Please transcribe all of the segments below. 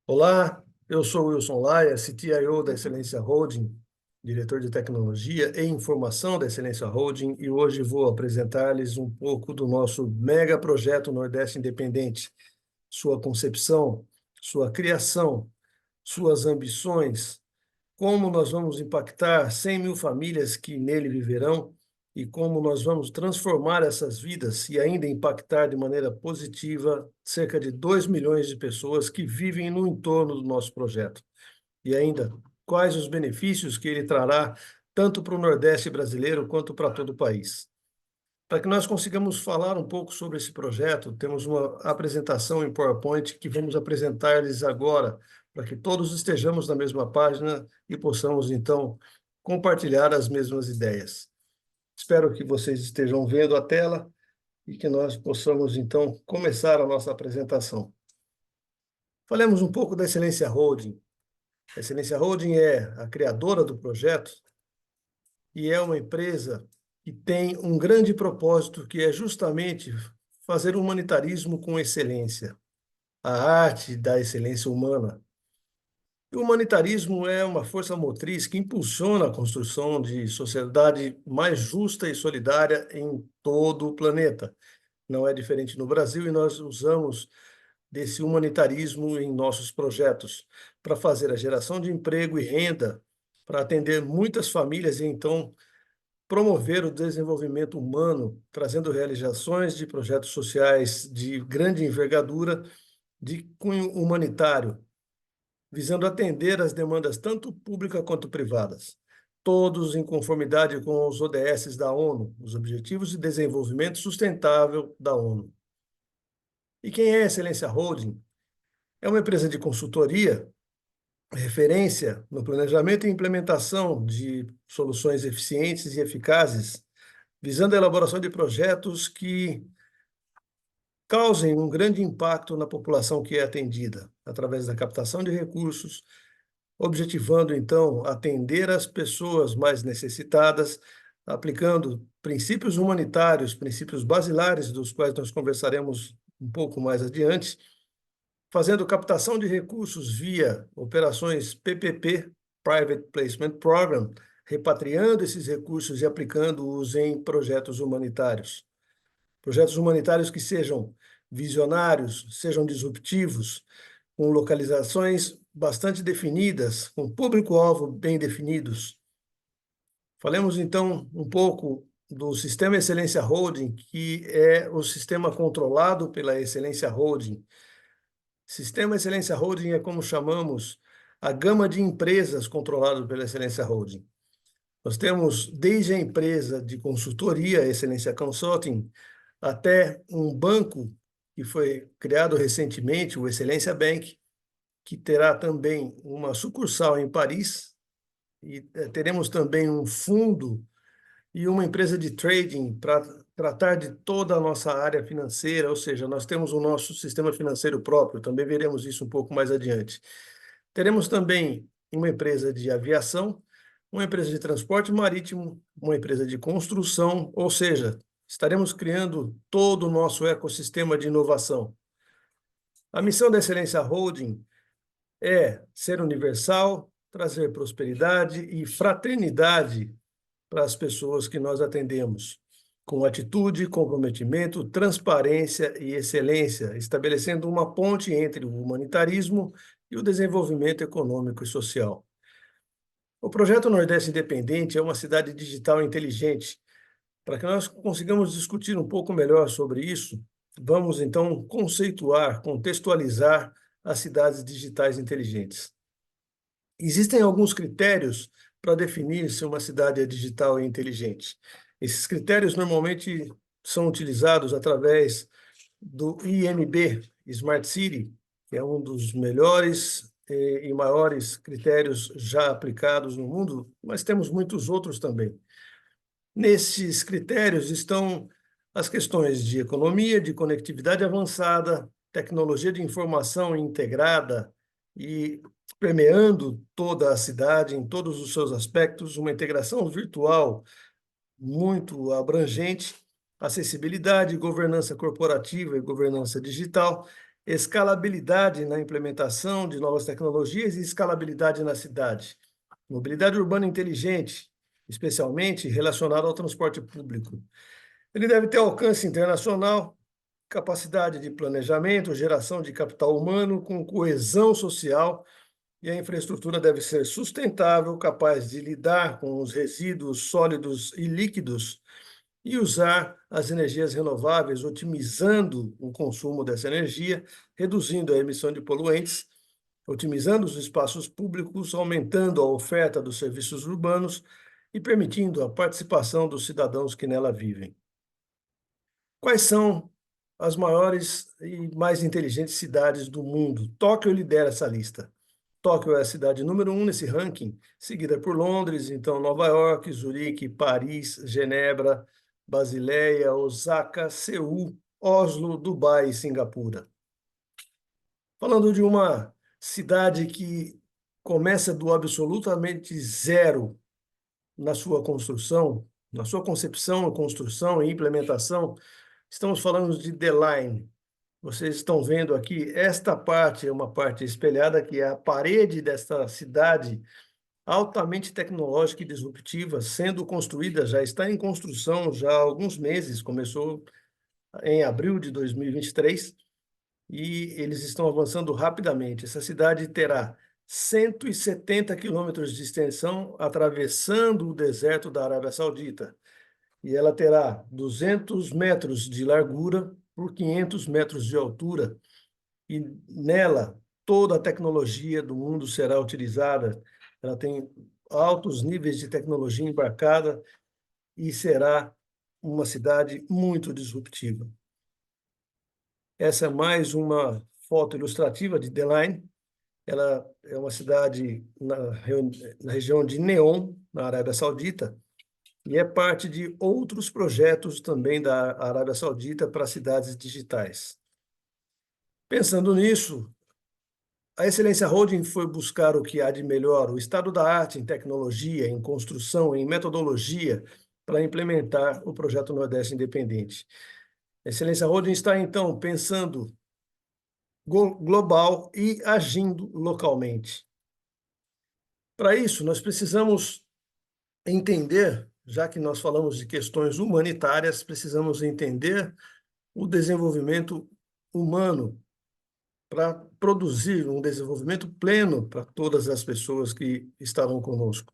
Olá, eu sou Wilson Laia, CTIO da Excelência Holding, diretor de tecnologia e informação da Excelência Holding, e hoje vou apresentar-lhes um pouco do nosso mega projeto Nordeste Independente, sua concepção, sua criação, suas ambições, como nós vamos impactar 100 mil famílias que nele viverão e como nós vamos transformar essas vidas e ainda impactar de maneira positiva cerca de 2 milhões de pessoas que vivem no entorno do nosso projeto. E ainda, quais os benefícios que ele trará tanto para o Nordeste brasileiro quanto para todo o país. Para que nós consigamos falar um pouco sobre esse projeto, temos uma apresentação em PowerPoint que vamos apresentar-lhes agora, para que todos estejamos na mesma página e possamos, então, compartilhar as mesmas ideias. Espero que vocês estejam vendo a tela e que nós possamos, então, começar a nossa apresentação. Falemos um pouco da Excelência Holding. A Excelência Holding é a criadora do projeto e é uma empresa que tem um grande propósito, que é justamente fazer o humanitarismo com excelência, a arte da excelência humana. E o humanitarismo é uma força motriz que impulsiona a construção de sociedade mais justa e solidária em todo o planeta. Não é diferente no Brasil e nós usamos desse humanitarismo em nossos projetos para fazer a geração de emprego e renda, para atender muitas famílias e então promover o desenvolvimento humano, trazendo realizações de projetos sociais de grande envergadura, de cunho humanitário, visando atender às demandas tanto públicas quanto privadas, todos em conformidade com os ODS da ONU, os Objetivos de Desenvolvimento Sustentável da ONU. E quem é a Excelência Holding? É uma empresa de consultoria, referência no planejamento e implementação de soluções eficientes e eficazes, visando a elaboração de projetos que causem um grande impacto na população que é atendida, através da captação de recursos, objetivando, então, atender as pessoas mais necessitadas, aplicando princípios humanitários, princípios basilares, dos quais nós conversaremos um pouco mais adiante, fazendo captação de recursos via operações PPP, Private Placement Program, repatriando esses recursos e aplicando-os em projetos humanitários. Projetos humanitários que sejam visionários, sejam disruptivos, com localizações bastante definidas, com público-alvo bem definidos. Falemos, então, um pouco do Sistema Excelência Holding, que é o sistema controlado pela Excelência Holding. Sistema Excelência Holding é como chamamos a gama de empresas controladas pela Excelência Holding. Nós temos desde a empresa de consultoria, Excelência Consulting, até um banco que foi criado recentemente, o Excelência Bank, que terá também uma sucursal em Paris, e teremos também um fundo e uma empresa de trading para tratar de toda a nossa área financeira, ou seja, nós temos o nosso sistema financeiro próprio, também veremos isso um pouco mais adiante. Teremos também uma empresa de aviação, uma empresa de transporte marítimo, uma empresa de construção, ou seja, estaremos criando todo o nosso ecossistema de inovação. A missão da Excelência Holding é ser universal, trazer prosperidade e fraternidade para as pessoas que nós atendemos, com atitude, comprometimento, transparência e excelência, estabelecendo uma ponte entre o humanitarismo e o desenvolvimento econômico e social. O projeto Nordeste Independente é uma cidade digital inteligente. Para que nós consigamos discutir um pouco melhor sobre isso, vamos então conceituar, contextualizar as cidades digitais inteligentes. Existem alguns critérios para definir se uma cidade é digital e inteligente. Esses critérios normalmente são utilizados através do IMB, Smart City, que é um dos melhores e maiores critérios já aplicados no mundo, mas temos muitos outros também. Nesses critérios estão as questões de economia, de conectividade avançada, tecnologia de informação integrada e permeando toda a cidade em todos os seus aspectos, uma integração virtual muito abrangente, acessibilidade, governança corporativa e governança digital escalabilidade na implementação de novas tecnologias e escalabilidade na cidade. Mobilidade urbana inteligente, especialmente relacionada ao transporte público. Ele deve ter alcance internacional, capacidade de planejamento, geração de capital humano com coesão social, e a infraestrutura deve ser sustentável, capaz de lidar com os resíduos sólidos e líquidos e usar as energias renováveis, otimizando o consumo dessa energia, reduzindo a emissão de poluentes, otimizando os espaços públicos, aumentando a oferta dos serviços urbanos e permitindo a participação dos cidadãos que nela vivem. Quais são as maiores e mais inteligentes cidades do mundo? Tóquio lidera essa lista. Tóquio é a cidade número 1 nesse ranking, seguida por Londres, então Nova York, Zurique, Paris, Genebra, Basileia, Osaka, Seul, Oslo, Dubai e Singapura. Falando de uma cidade que começa do absolutamente zero na sua construção, na sua concepção, construção e implementação, estamos falando de The Line. Vocês estão vendo aqui, esta parte é uma parte espelhada, que é a parede desta cidade altamente tecnológica e disruptiva, sendo construída, já está em construção já há alguns meses, começou em abril de 2023, e eles estão avançando rapidamente. Essa cidade terá 170 quilômetros de extensão, atravessando o deserto da Arábia Saudita, e ela terá 200 metros de largura por 500 metros de altura, e nela toda a tecnologia do mundo será utilizada. Ela tem altos níveis de tecnologia embarcada e será uma cidade muito disruptiva. Essa é mais uma foto ilustrativa de The Line. Ela é uma cidade na região de Neom, na Arábia Saudita, e é parte de outros projetos também da Arábia Saudita para cidades digitais. Pensando nisso, a Excelência Holding foi buscar o que há de melhor, o estado da arte em tecnologia, em construção, em metodologia, para implementar o projeto Nordeste Independente. A Excelência Holding está, então, pensando global e agindo localmente. Para isso, nós precisamos entender, já que nós falamos de questões humanitárias, precisamos entender o desenvolvimento humano para produzir um desenvolvimento pleno para todas as pessoas que estarão conosco.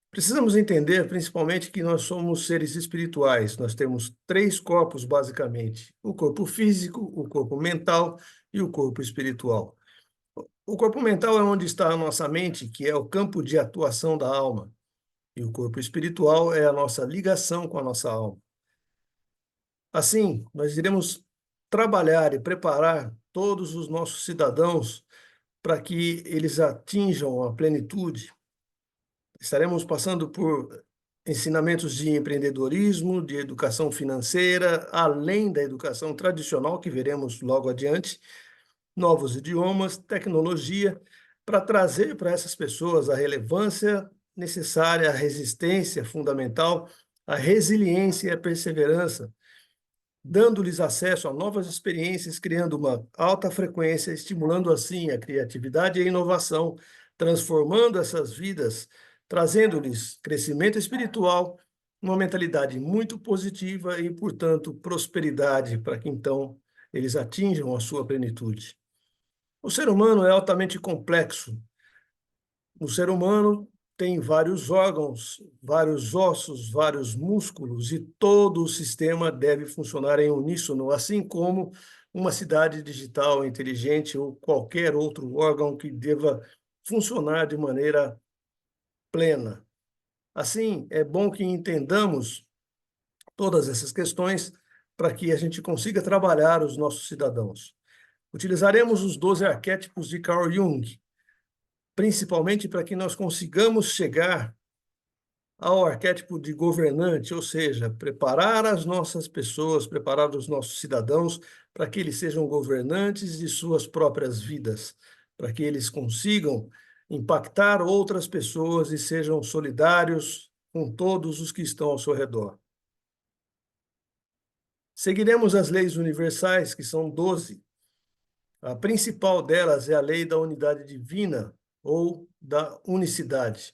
Precisamos entender, principalmente, que nós somos seres espirituais. Nós temos 3 corpos, basicamente: o corpo físico, o corpo mental e o corpo espiritual. O corpo mental é onde está a nossa mente, que é o campo de atuação da alma. E o corpo espiritual é a nossa ligação com a nossa alma. Assim, nós iremos trabalhar e preparar todos os nossos cidadãos para que eles atinjam a plenitude. Estaremos passando por ensinamentos de empreendedorismo, de educação financeira, além da educação tradicional, que veremos logo adiante, novos idiomas, tecnologia, para trazer para essas pessoas a relevância necessária, a resistência fundamental, a resiliência e a perseverança, dando-lhes acesso a novas experiências, criando uma alta frequência, estimulando assim a criatividade e a inovação, transformando essas vidas, trazendo-lhes crescimento espiritual, uma mentalidade muito positiva e, portanto, prosperidade para que então eles atinjam a sua plenitude. O ser humano é altamente complexo. O ser humano tem vários órgãos, vários ossos, vários músculos, e todo o sistema deve funcionar em uníssono, assim como uma cidade digital inteligente ou qualquer outro órgão que deva funcionar de maneira plena. Assim, é bom que entendamos todas essas questões para que a gente consiga trabalhar os nossos cidadãos. Utilizaremos os 12 arquétipos de Carl Jung, principalmente para que nós consigamos chegar ao arquétipo de governante, ou seja, preparar as nossas pessoas, preparar os nossos cidadãos para que eles sejam governantes de suas próprias vidas, para que eles consigam impactar outras pessoas e sejam solidários com todos os que estão ao seu redor. Seguiremos as leis universais, que são 12, A principal delas é a lei da unidade divina ou da unicidade.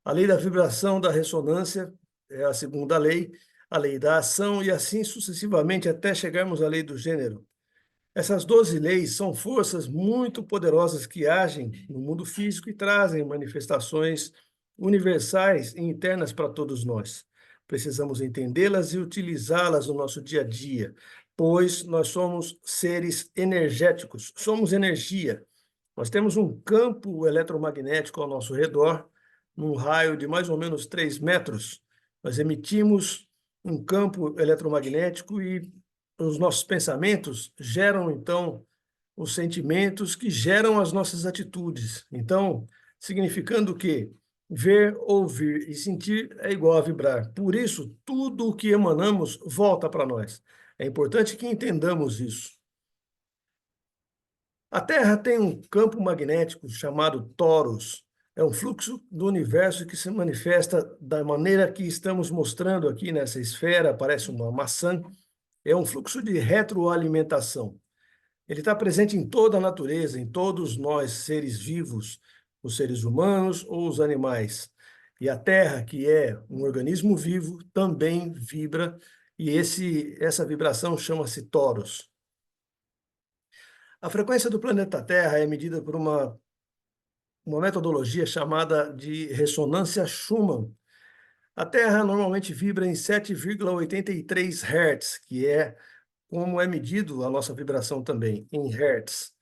A lei da vibração da ressonância é a segunda lei, a lei da ação e assim sucessivamente até chegarmos à lei do gênero. Essas 12 leis são forças muito poderosas que agem no mundo físico e trazem manifestações universais e internas para todos nós. Precisamos entendê-las e utilizá-las no nosso dia a dia, pois nós somos seres energéticos, somos energia. Nós temos um campo eletromagnético ao nosso redor, num raio de mais ou menos 3 metros. Nós emitimos um campo eletromagnético e os nossos pensamentos geram, então, os sentimentos que geram as nossas atitudes. Então, significando que ver, ouvir e sentir é igual a vibrar. Por isso, tudo o que emanamos volta para nós. É importante que entendamos isso. A Terra tem um campo magnético chamado torus. É um fluxo do universo que se manifesta da maneira que estamos mostrando aqui nessa esfera, parece uma maçã. É um fluxo de retroalimentação. Ele está presente em toda a natureza, em todos nós, seres vivos, os seres humanos ou os animais. E a Terra, que é um organismo vivo, também vibra, e essa vibração chama-se torus. A frequência do planeta Terra é medida por uma metodologia chamada de ressonância Schumann. A Terra normalmente vibra em 7,83 Hz, que é como é medido a nossa vibração também, em Hertz.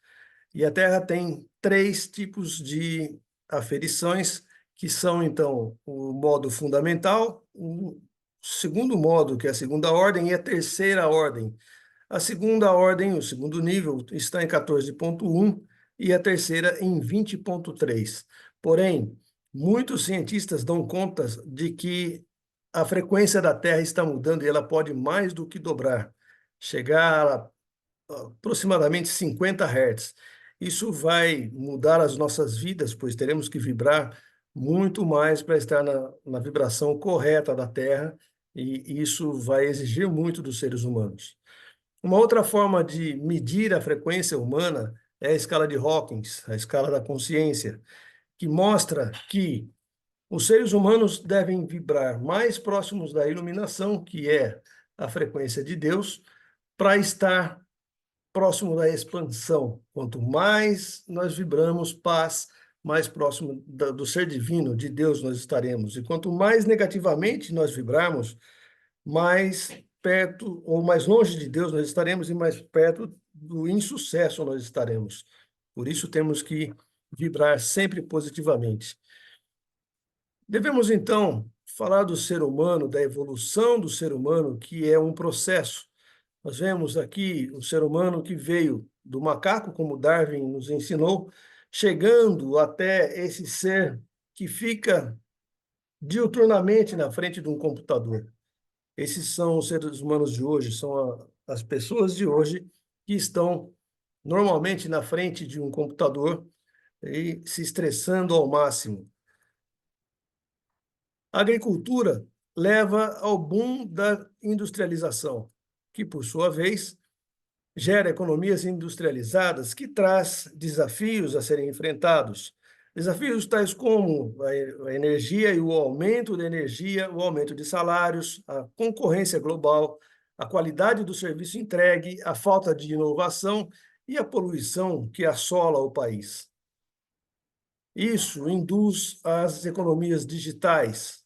E a Terra tem 3 tipos de aferições, que são, então, o modo fundamental, o segundo modo, que é a segunda ordem, e a terceira ordem. A segunda ordem, o segundo nível, está em 14,1 e a terceira em 20,3. Porém, muitos cientistas dão conta de que a frequência da Terra está mudando e ela pode mais do que dobrar, chegar a aproximadamente 50 Hz. Isso vai mudar as nossas vidas, pois teremos que vibrar muito mais para estar na vibração correta da Terra, e isso vai exigir muito dos seres humanos. Uma outra forma de medir a frequência humana é a escala de Hawkins, a escala da consciência, que mostra que os seres humanos devem vibrar mais próximos da iluminação, que é a frequência de Deus, para estar próximo da expansão. Quanto mais nós vibramos paz, mais próximo do ser divino, de Deus, nós estaremos. E quanto mais negativamente nós vibrarmos, mais perto ou mais longe de Deus nós estaremos e mais perto do insucesso nós estaremos. Por isso temos que vibrar sempre positivamente. Devemos, então, falar do ser humano, da evolução do ser humano, que é um processo. Nós vemos aqui o ser humano que veio do macaco, como Darwin nos ensinou, chegando até esse ser que fica diuturnamente na frente de um computador. Esses são os seres humanos de hoje, são as pessoas de hoje que estão normalmente na frente de um computador e se estressando ao máximo. A agricultura leva ao boom da industrialização, que, por sua vez, gera economias industrializadas que traz desafios a serem enfrentados. Desafios tais como a energia e o aumento da energia, o aumento de salários, a concorrência global, a qualidade do serviço entregue, a falta de inovação e a poluição que assola o país. Isso induz as economias digitais.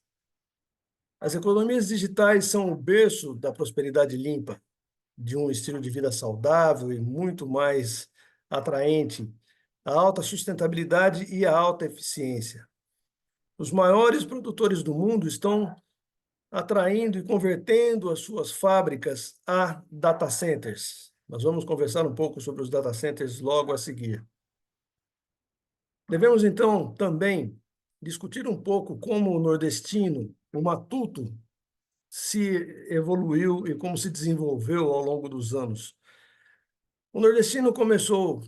As economias digitais são o berço da prosperidade limpa, de um estilo de vida saudável e muito mais atraente, a alta sustentabilidade e a alta eficiência. Os maiores produtores do mundo estão atraindo e convertendo as suas fábricas a data centers. Nós vamos conversar um pouco sobre os data centers logo a seguir. Devemos, então, também discutir um pouco como o nordestino, o matuto, se evoluiu e como se desenvolveu ao longo dos anos. O nordestino começou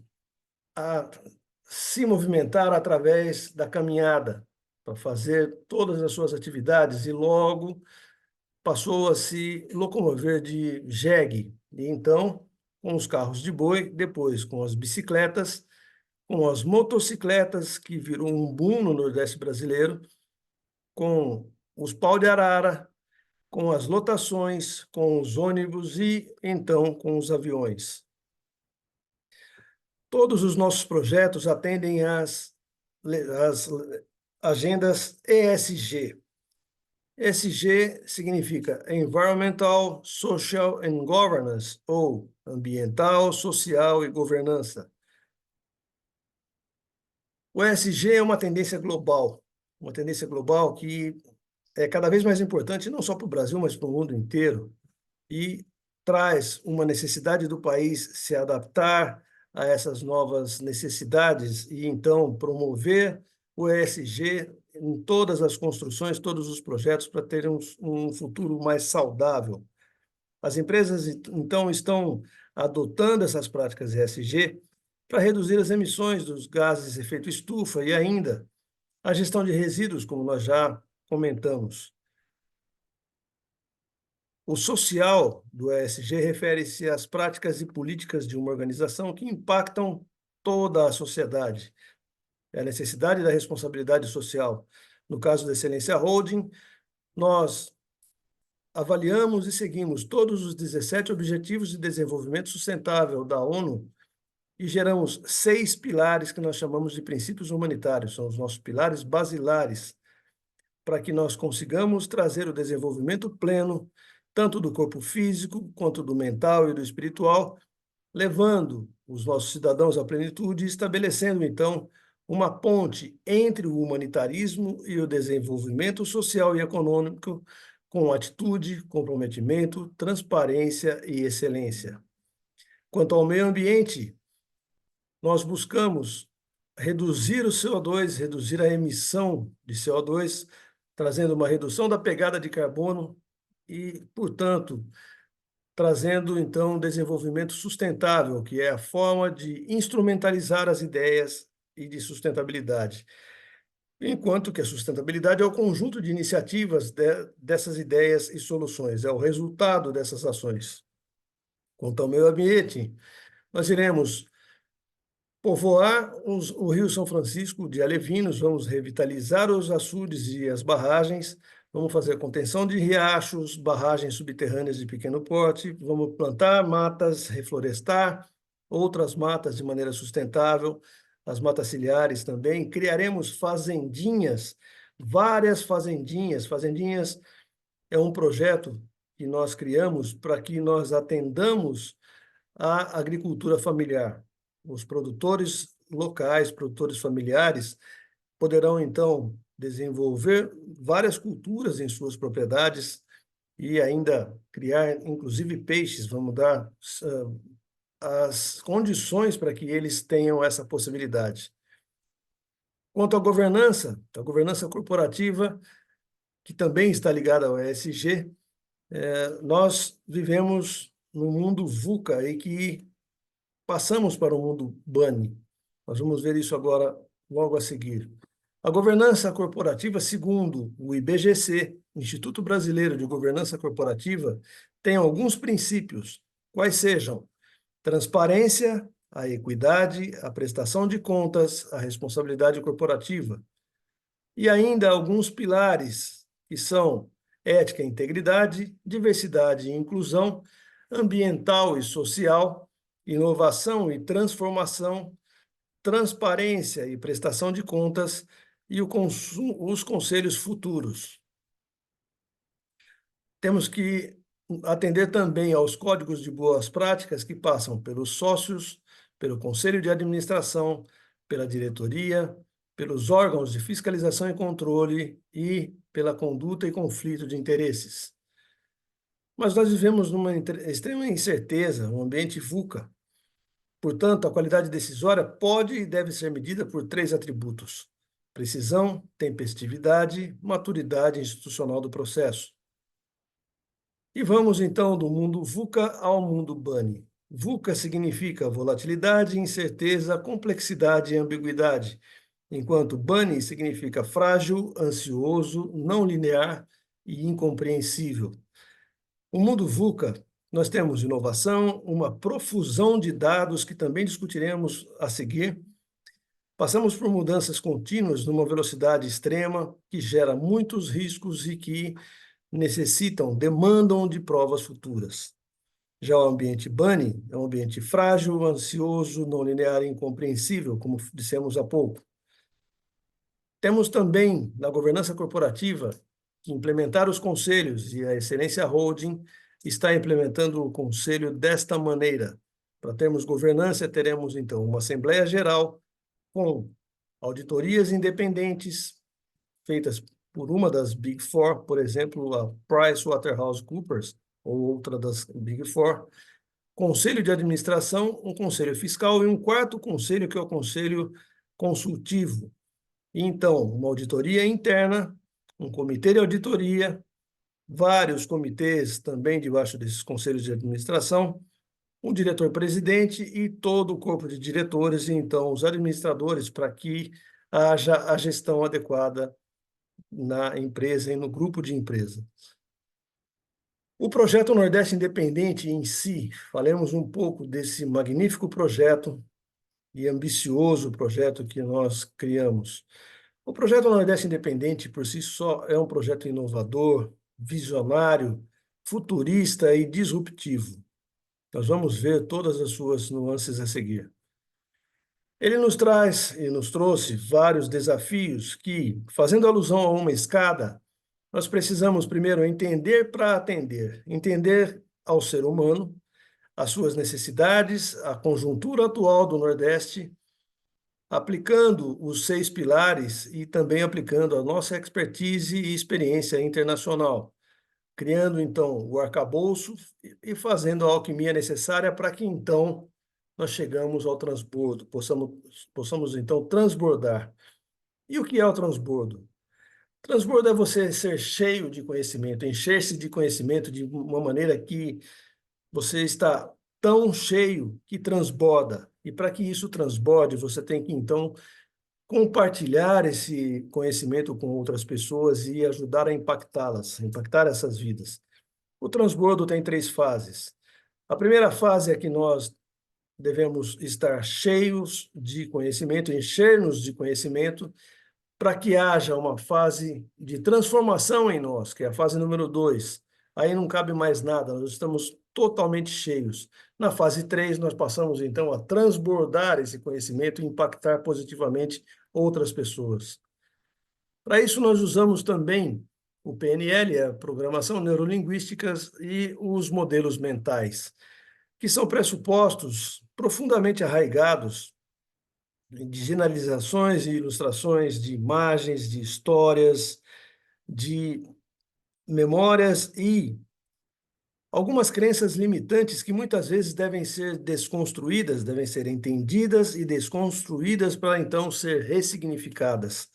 a se movimentar através da caminhada, para fazer todas as suas atividades, e logo passou a se locomover de jegue. E então com os carros de boi, depois com as bicicletas, com as motocicletas, que virou um boom no Nordeste brasileiro, com os pau de arara, com as lotações, com os ônibus e, então, com os aviões. Todos os nossos projetos atendem às agendas ESG. ESG significa Environmental, Social and Governance, ou ambiental, social e governança. O ESG é uma tendência global que é cada vez mais importante, não só para o Brasil, mas para o mundo inteiro, e traz uma necessidade do país se adaptar a essas novas necessidades e, então, promover o ESG em todas as construções, todos os projetos, para ter um futuro mais saudável. As empresas, então, estão adotando essas práticas ESG para reduzir as emissões dos gases de efeito estufa e ainda a gestão de resíduos, como nós já comentamos. O social do ESG refere-se às práticas e políticas de uma organização que impactam toda a sociedade. É a necessidade da responsabilidade social. No caso da Excelência Holding, nós avaliamos e seguimos todos os 17 Objetivos de Desenvolvimento Sustentável da ONU e geramos 6 pilares que nós chamamos de princípios humanitários, são os nossos pilares basilares, para que nós consigamos trazer o desenvolvimento pleno, tanto do corpo físico, quanto do mental e do espiritual, levando os nossos cidadãos à plenitude e estabelecendo, então, uma ponte entre o humanitarismo e o desenvolvimento social e econômico, com atitude, comprometimento, transparência e excelência. Quanto ao meio ambiente, nós buscamos reduzir o CO2, reduzir a emissão de CO2, trazendo uma redução da pegada de carbono e, portanto, trazendo, então, um desenvolvimento sustentável, que é a forma de instrumentalizar as ideias e de sustentabilidade. Enquanto que a sustentabilidade é o conjunto de iniciativas dessas ideias e soluções, é o resultado dessas ações. Quanto ao meio ambiente, nós iremos povoar o Rio São Francisco de alevinos, vamos revitalizar os açudes e as barragens, vamos fazer contenção de riachos, barragens subterrâneas de pequeno porte, vamos plantar matas, reflorestar outras matas de maneira sustentável, as matas ciliares também. Criaremos fazendinhas, várias fazendinhas. Fazendinhas é um projeto que nós criamos para que nós atendamos a agricultura familiar. Os produtores locais, produtores familiares, poderão, então, desenvolver várias culturas em suas propriedades e ainda criar, inclusive, peixes. Vamos dar as condições para que eles tenham essa possibilidade. Quanto à governança, a governança corporativa, que também está ligada ao ESG, nós vivemos no mundo VUCA e que passamos para o mundo BANI. Nós vamos ver isso agora, logo a seguir. A governança corporativa, segundo o IBGC, Instituto Brasileiro de Governança Corporativa, tem alguns princípios, quais sejam transparência, a equidade, a prestação de contas, a responsabilidade corporativa. E ainda alguns pilares, que são ética e integridade, diversidade e inclusão, ambiental e social, inovação e transformação, transparência e prestação de contas e os conselhos futuros. Temos que atender também aos códigos de boas práticas que passam pelos sócios, pelo conselho de administração, pela diretoria, pelos órgãos de fiscalização e controle e pela conduta e conflito de interesses. Mas nós vivemos numa extrema incerteza, um ambiente VUCA. Portanto, a qualidade decisória pode e deve ser medida por 3 atributos: precisão, tempestividade, maturidade institucional do processo. E vamos, então, do mundo VUCA ao mundo BANI. VUCA significa volatilidade, incerteza, complexidade e ambiguidade, enquanto BANI significa frágil, ansioso, não linear e incompreensível. O mundo VUCA Nós temos inovação, uma profusão de dados que também discutiremos a seguir. Passamos por mudanças contínuas numa velocidade extrema que gera muitos riscos e que demandam de provas futuras. Já o ambiente Bunny é um ambiente frágil, ansioso, não linear e incompreensível, como dissemos há pouco. Temos também, na governança corporativa, que implementar os conselhos, e a Excelência Holding está implementando o conselho desta maneira. Para termos governança, teremos, então, uma Assembleia Geral com auditorias independentes, feitas por uma das Big Four, por exemplo, a PricewaterhouseCoopers, ou outra das Big Four, conselho de administração, um conselho fiscal e um quarto conselho, que é o conselho consultivo. Então, uma auditoria interna, um comitê de auditoria, vários comitês também debaixo desses conselhos de administração, um diretor-presidente e todo o corpo de diretores, e então os administradores, para que haja a gestão adequada na empresa e no grupo de empresa. O projeto Nordeste Independente em si, falemos um pouco desse magnífico projeto e ambicioso projeto que nós criamos. O projeto Nordeste Independente, por si só, é um projeto inovador, visionário, futurista e disruptivo. Nós vamos ver todas as suas nuances a seguir. Ele nos traz e nos trouxe vários desafios que, fazendo alusão a uma escada, nós precisamos primeiro entender para atender, entender ao ser humano, as suas necessidades, a conjuntura atual do Nordeste, aplicando os 6 pilares e também aplicando a nossa expertise e experiência internacional, criando, então, o arcabouço e fazendo a alquimia necessária para que, então, nós chegamos ao transbordo, possamos então, transbordar. E o que é o transbordo? Transbordo é você ser cheio de conhecimento, encher-se de conhecimento de uma maneira que você está tão cheio que transborda. E para que isso transborde, você tem que, então, compartilhar esse conhecimento com outras pessoas e ajudar a impactá-las, impactar essas vidas. O transbordo tem 3 fases. A primeira fase é que nós devemos estar cheios de conhecimento, encher-nos de conhecimento, para que haja uma fase de transformação em nós, que é a fase número 2. Aí não cabe mais nada, nós estamos totalmente cheios. Na fase 3, nós passamos, então, a transbordar esse conhecimento e impactar positivamente outras pessoas. Para isso, nós usamos também o PNL, a Programação Neurolinguística, e os modelos mentais, que são pressupostos profundamente arraigados de generalizações e ilustrações de imagens, de histórias, de memórias e algumas crenças limitantes que muitas vezes devem ser desconstruídas, devem ser entendidas e desconstruídas para então ser ressignificadas.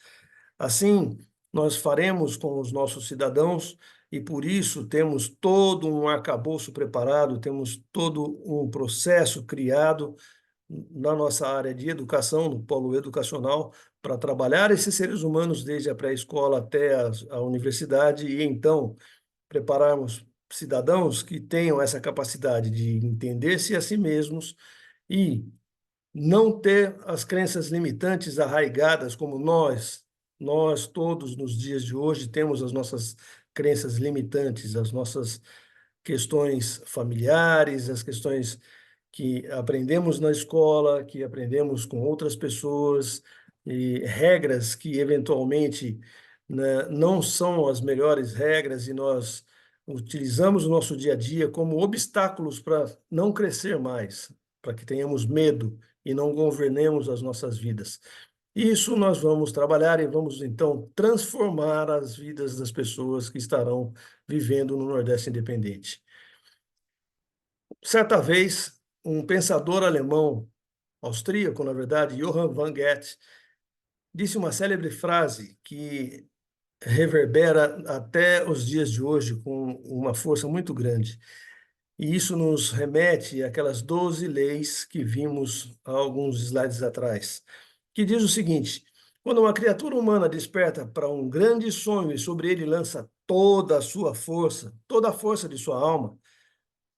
Assim, nós faremos com os nossos cidadãos e por isso temos todo um arcabouço preparado, temos todo um processo criado na nossa área de educação, no polo educacional, para trabalhar esses seres humanos desde a pré-escola até a universidade e então prepararmos cidadãos que tenham essa capacidade de entender-se a si mesmos e não ter as crenças limitantes arraigadas como nós todos nos dias de hoje temos as nossas crenças limitantes, as nossas questões familiares, as questões que aprendemos na escola, que aprendemos com outras pessoas, e regras que eventualmente, né, não são as melhores regras e nós utilizamos o nosso dia a dia como obstáculos para não crescer mais, para que tenhamos medo e não governemos as nossas vidas. Isso nós vamos trabalhar e vamos, então, transformar as vidas das pessoas que estarão vivendo no Nordeste Independente. Certa vez, um pensador alemão, austríaco, na verdade, Johann von Goethe, disse uma célebre frase que reverbera até os dias de hoje com uma força muito grande. E isso nos remete àquelas 12 leis que vimos há alguns slides atrás, que diz o seguinte: quando uma criatura humana desperta para um grande sonho e sobre ele lança toda a sua força, toda a força de sua alma,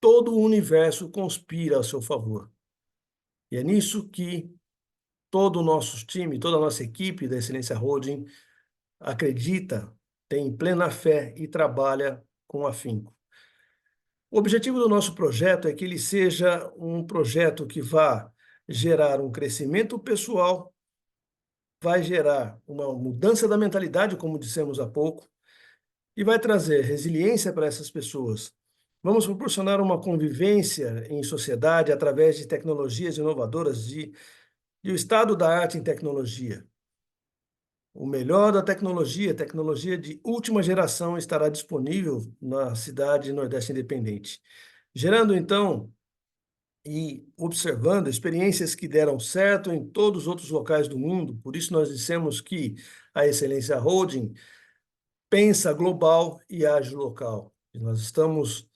todo o universo conspira a seu favor. E é nisso que todo o nosso time, toda a nossa equipe da Excelência Holding acredita, tem plena fé e trabalha com afinco. O objetivo do nosso projeto é que ele seja um projeto que vá gerar um crescimento pessoal, vai gerar uma mudança da mentalidade, como dissemos há pouco, e vai trazer resiliência para essas pessoas. Vamos proporcionar uma convivência em sociedade através de tecnologias inovadoras, de o estado da arte em tecnologia. O melhor da tecnologia, tecnologia de última geração, estará disponível na cidade Nordeste Independente, gerando, então, e observando experiências que deram certo em todos os outros locais do mundo. Por isso, nós dissemos que a Excelência Holding pensa global e age local. E nós estamos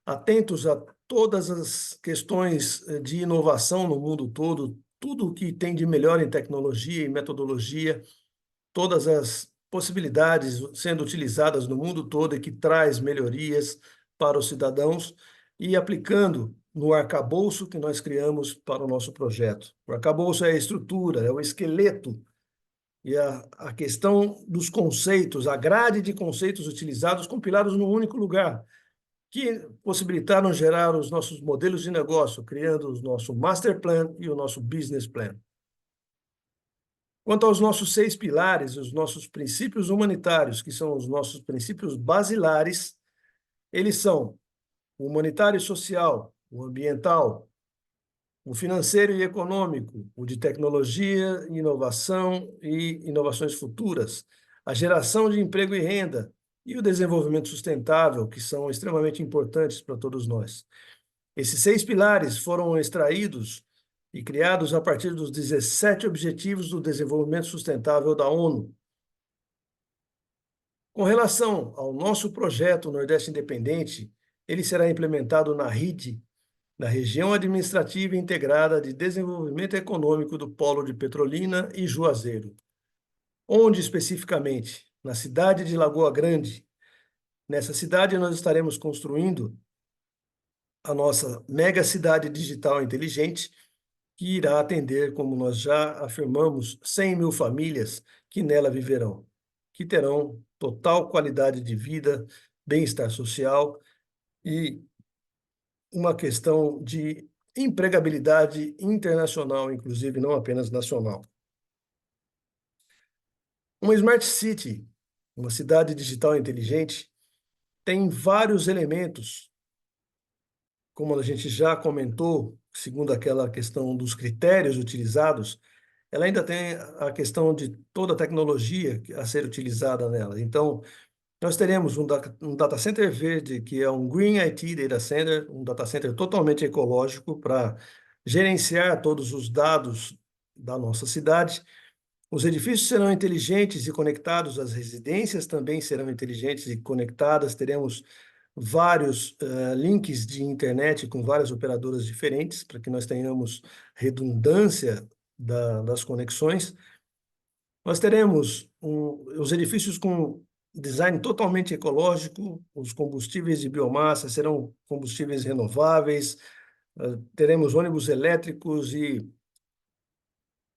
atentos a todas as questões de inovação no mundo todo, tudo o que tem de melhor em tecnologia e metodologia, todas as possibilidades sendo utilizadas no mundo todo e que traz melhorias para os cidadãos e aplicando no arcabouço que nós criamos para o nosso projeto. O arcabouço é a estrutura, é o esqueleto e a questão dos conceitos, a grade de conceitos utilizados, compilados num único lugar, que possibilitaram gerar os nossos modelos de negócio, criando o nosso Master Plan e o nosso Business Plan. Quanto aos nossos 6 pilares, os nossos princípios humanitários, que são os nossos princípios basilares, eles são o humanitário e social, o ambiental, o financeiro e econômico, o de tecnologia, inovação e inovações futuras, a geração de emprego e renda e o desenvolvimento sustentável, que são extremamente importantes para todos nós. Esses 6 pilares foram extraídos e criados a partir dos 17 Objetivos do Desenvolvimento Sustentável da ONU. Com relação ao nosso projeto Nordeste Independente, ele será implementado na RID, na Região Administrativa Integrada de Desenvolvimento Econômico do Polo de Petrolina e Juazeiro, onde especificamente, na cidade de Lagoa Grande. Nessa cidade nós estaremos construindo a nossa mega cidade digital inteligente, que irá atender, como nós já afirmamos, 100 mil famílias que nela viverão, que terão total qualidade de vida, bem-estar social e uma questão de empregabilidade internacional, inclusive, não apenas nacional. Uma Smart City, uma cidade digital inteligente, tem vários elementos, como a gente já comentou, segundo aquela questão dos critérios utilizados, ela ainda tem a questão de toda a tecnologia a ser utilizada nela. Então, nós teremos um data center verde, que é um Green IT Data Center, um data center totalmente ecológico para gerenciar todos os dados da nossa cidade. Os edifícios serão inteligentes e conectados, as residências também serão inteligentes e conectadas. Teremos vários links de internet com várias operadoras diferentes, para que nós tenhamos redundância das conexões. Nós teremos os edifícios com design totalmente ecológico, os combustíveis de biomassa serão combustíveis renováveis, teremos ônibus elétricos e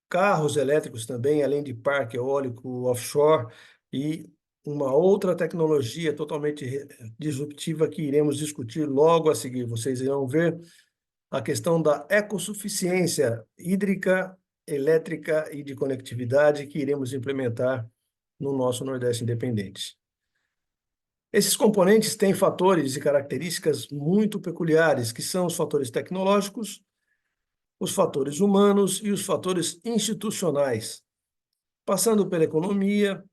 carros elétricos também, além de parque eólico offshore e uma outra tecnologia totalmente disruptiva que iremos discutir logo a seguir. Vocês irão ver a questão da ecossuficiência hídrica, elétrica e de conectividade que iremos implementar no nosso Nordeste Independente. Esses componentes têm fatores e características muito peculiares, que são os fatores tecnológicos, os fatores humanos e os fatores institucionais, passando pela economia,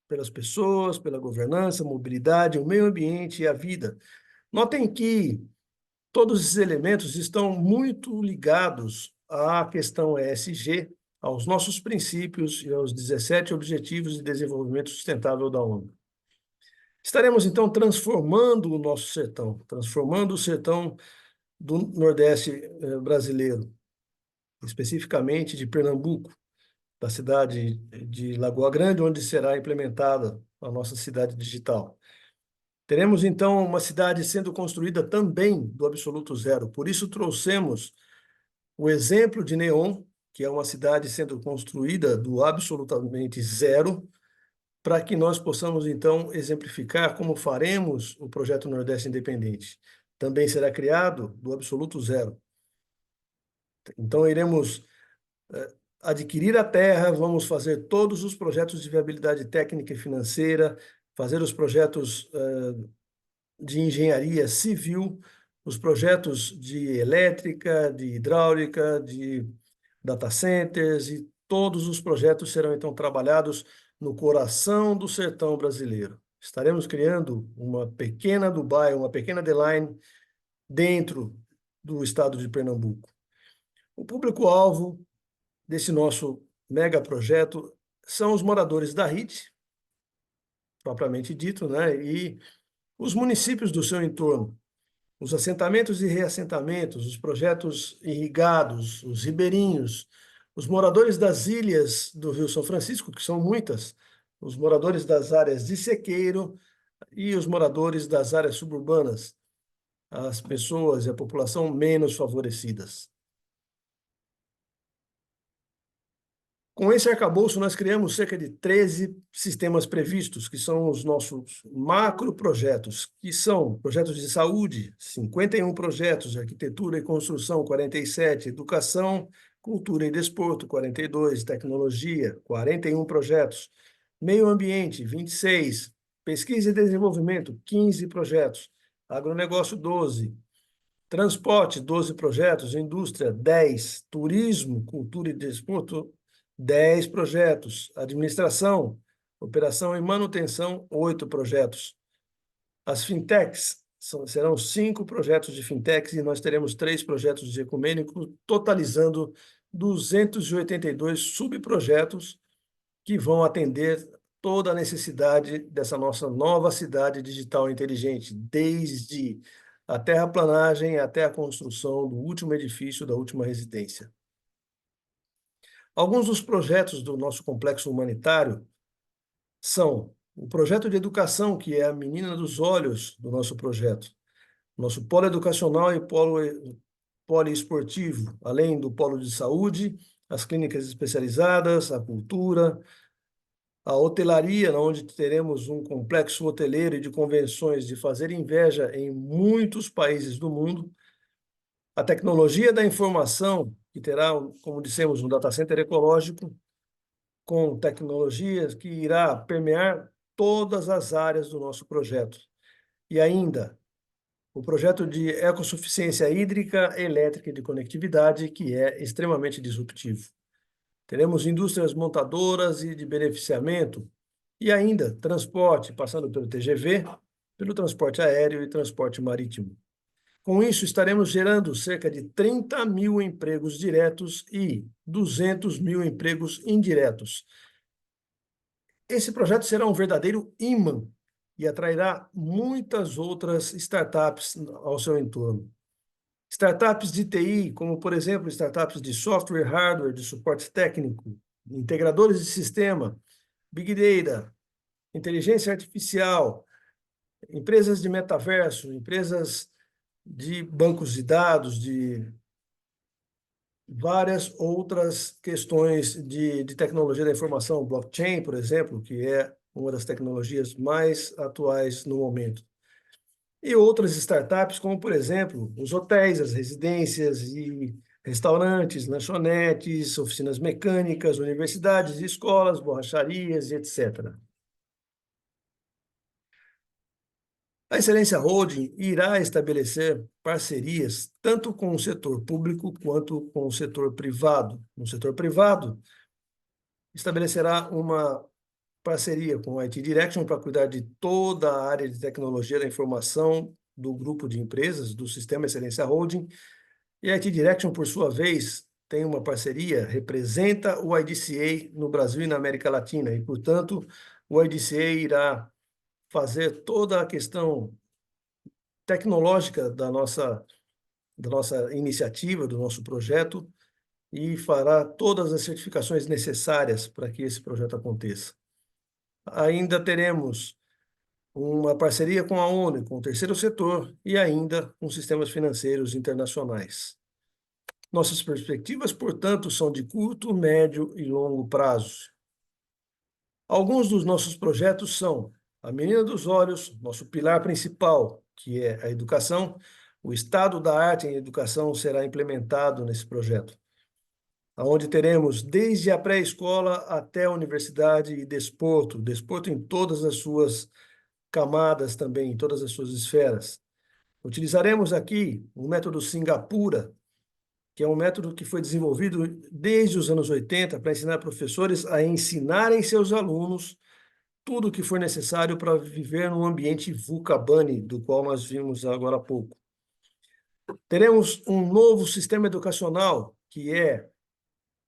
pelas pessoas, pela governança, mobilidade, o meio ambiente e a vida. Notem que todos esses elementos estão muito ligados à questão ESG, aos nossos princípios e aos 17 Objetivos de Desenvolvimento Sustentável da ONU. Estaremos, então, transformando o nosso sertão, transformando o sertão do Nordeste brasileiro, especificamente de Pernambuco, da cidade de Lagoa Grande, onde será implementada a nossa cidade digital. Teremos, então, uma cidade sendo construída também do absoluto zero. Por isso, trouxemos o exemplo de Neom, que é uma cidade sendo construída do absolutamente zero, para que nós possamos, então, exemplificar como faremos o projeto Nordeste Independente. Também será criado do absoluto zero. Então, iremos adquirir a terra, vamos fazer todos os projetos de viabilidade técnica e financeira, fazer os projetos de engenharia civil, os projetos de elétrica, de hidráulica, de data centers, e todos os projetos serão, então, trabalhados no coração do sertão brasileiro. Estaremos criando uma pequena Dubai, uma pequena The-Line dentro do estado de Pernambuco. O público-alvo desse nosso mega projeto são os moradores da RIT, propriamente dito, né? E os municípios do seu entorno, os assentamentos e reassentamentos, os projetos irrigados, os ribeirinhos, os moradores das ilhas do Rio São Francisco, que são muitas, os moradores das áreas de sequeiro e os moradores das áreas suburbanas, as pessoas e a população menos favorecidas. Com esse arcabouço, nós criamos cerca de 13 sistemas previstos, que são os nossos macroprojetos, que são projetos de saúde, 51 projetos, arquitetura e construção, 47, educação, cultura e desporto, 42, tecnologia, 41 projetos, meio ambiente, 26, pesquisa e desenvolvimento, 15 projetos, agronegócio, 12, transporte, 12 projetos, indústria, 10, turismo, cultura e desporto, 10 projetos, administração, operação e manutenção, 8 projetos. As fintechs serão 5 projetos de fintechs e nós teremos 3 projetos de ecumênico, totalizando 282 subprojetos que vão atender toda a necessidade dessa nossa nova cidade digital inteligente, desde a terraplanagem até a construção do último edifício, da última residência. Alguns dos projetos do nosso complexo humanitário são o projeto de educação, que é a menina dos olhos do nosso projeto, nosso polo educacional e polo poliesportivo, além do polo de saúde, as clínicas especializadas, a cultura, a hotelaria, onde teremos um complexo hoteleiro e de convenções de fazer inveja em muitos países do mundo, a tecnologia da informação, que terá, como dissemos, um data center ecológico, com tecnologias que irá permear todas as áreas do nosso projeto. E ainda, o projeto de ecossuficiência hídrica, elétrica e de conectividade, que é extremamente disruptivo. Teremos indústrias montadoras e de beneficiamento, e ainda transporte, passando pelo TGV, pelo transporte aéreo e transporte marítimo. Com isso, estaremos gerando cerca de 30 mil empregos diretos e 200 mil empregos indiretos. Esse projeto será um verdadeiro imã e atrairá muitas outras startups ao seu entorno. Startups de TI, como, por exemplo, startups de software, hardware, de suporte técnico, integradores de sistema, Big Data, inteligência artificial, empresas de metaverso, empresas de bancos de dados, de várias outras questões de tecnologia da informação, blockchain, por exemplo, que é uma das tecnologias mais atuais no momento. E outras startups, como, por exemplo, os hotéis, as residências e restaurantes, lanchonetes, oficinas mecânicas, universidades, escolas, borracharias, etc. A Excelência Holding irá estabelecer parcerias tanto com o setor público quanto com o setor privado. No setor privado, estabelecerá uma parceria com a IT Direction para cuidar de toda a área de tecnologia da informação do grupo de empresas, do Sistema Excelência Holding, e a IT Direction, por sua vez, tem uma parceria, representa o IDCA no Brasil e na América Latina, e, portanto, o IDCA irá fazer toda a questão tecnológica da nossa iniciativa, do nosso projeto, e fará todas as certificações necessárias para que esse projeto aconteça. Ainda teremos uma parceria com a ONU, com o terceiro setor e ainda com sistemas financeiros internacionais. Nossas perspectivas, portanto, são de curto, médio e longo prazo. Alguns dos nossos projetos são a Menina dos Olhos, nosso pilar principal, que é a educação. O estado da arte em educação será implementado nesse projeto, onde teremos desde a pré-escola até a universidade e desporto, desporto em todas as suas camadas também, em todas as suas esferas. Utilizaremos aqui o método Singapura, que é um método que foi desenvolvido desde os anos 80 para ensinar professores a ensinarem seus alunos tudo o que for necessário para viver num ambiente VUCA-BANI, do qual nós vimos agora há pouco. Teremos um novo sistema educacional, que é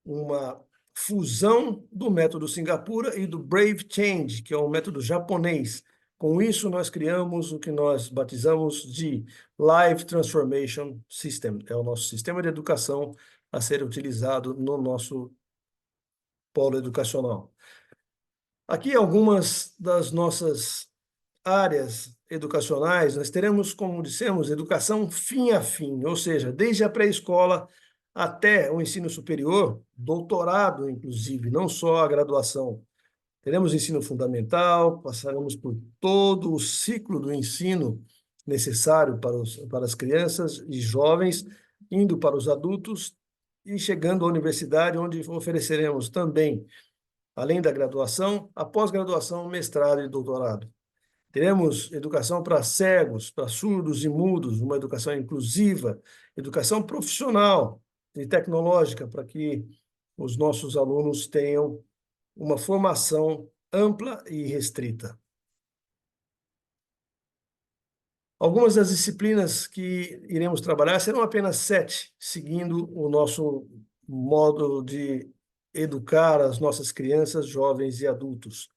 uma fusão do método Singapura e do Brave Change, que é um método japonês. Com isso, nós criamos o que nós batizamos de Life Transformation System. É o nosso sistema de educação a ser utilizado no nosso polo educacional. Aqui algumas das nossas áreas educacionais. Nós teremos, como dissemos, educação fim a fim, ou seja, desde a pré-escola até o ensino superior, doutorado, inclusive, não só a graduação. Teremos ensino fundamental, passaremos por todo o ciclo do ensino necessário para as crianças e jovens, indo para os adultos e chegando à universidade, onde ofereceremos também, além da graduação, a pós-graduação, mestrado e doutorado. Teremos educação para cegos, para surdos e mudos, uma educação inclusiva, educação profissional e tecnológica, para que os nossos alunos tenham uma formação ampla e restrita. Algumas das disciplinas que iremos trabalhar serão apenas 7, seguindo o nosso modo de educar as nossas crianças, jovens e adultos.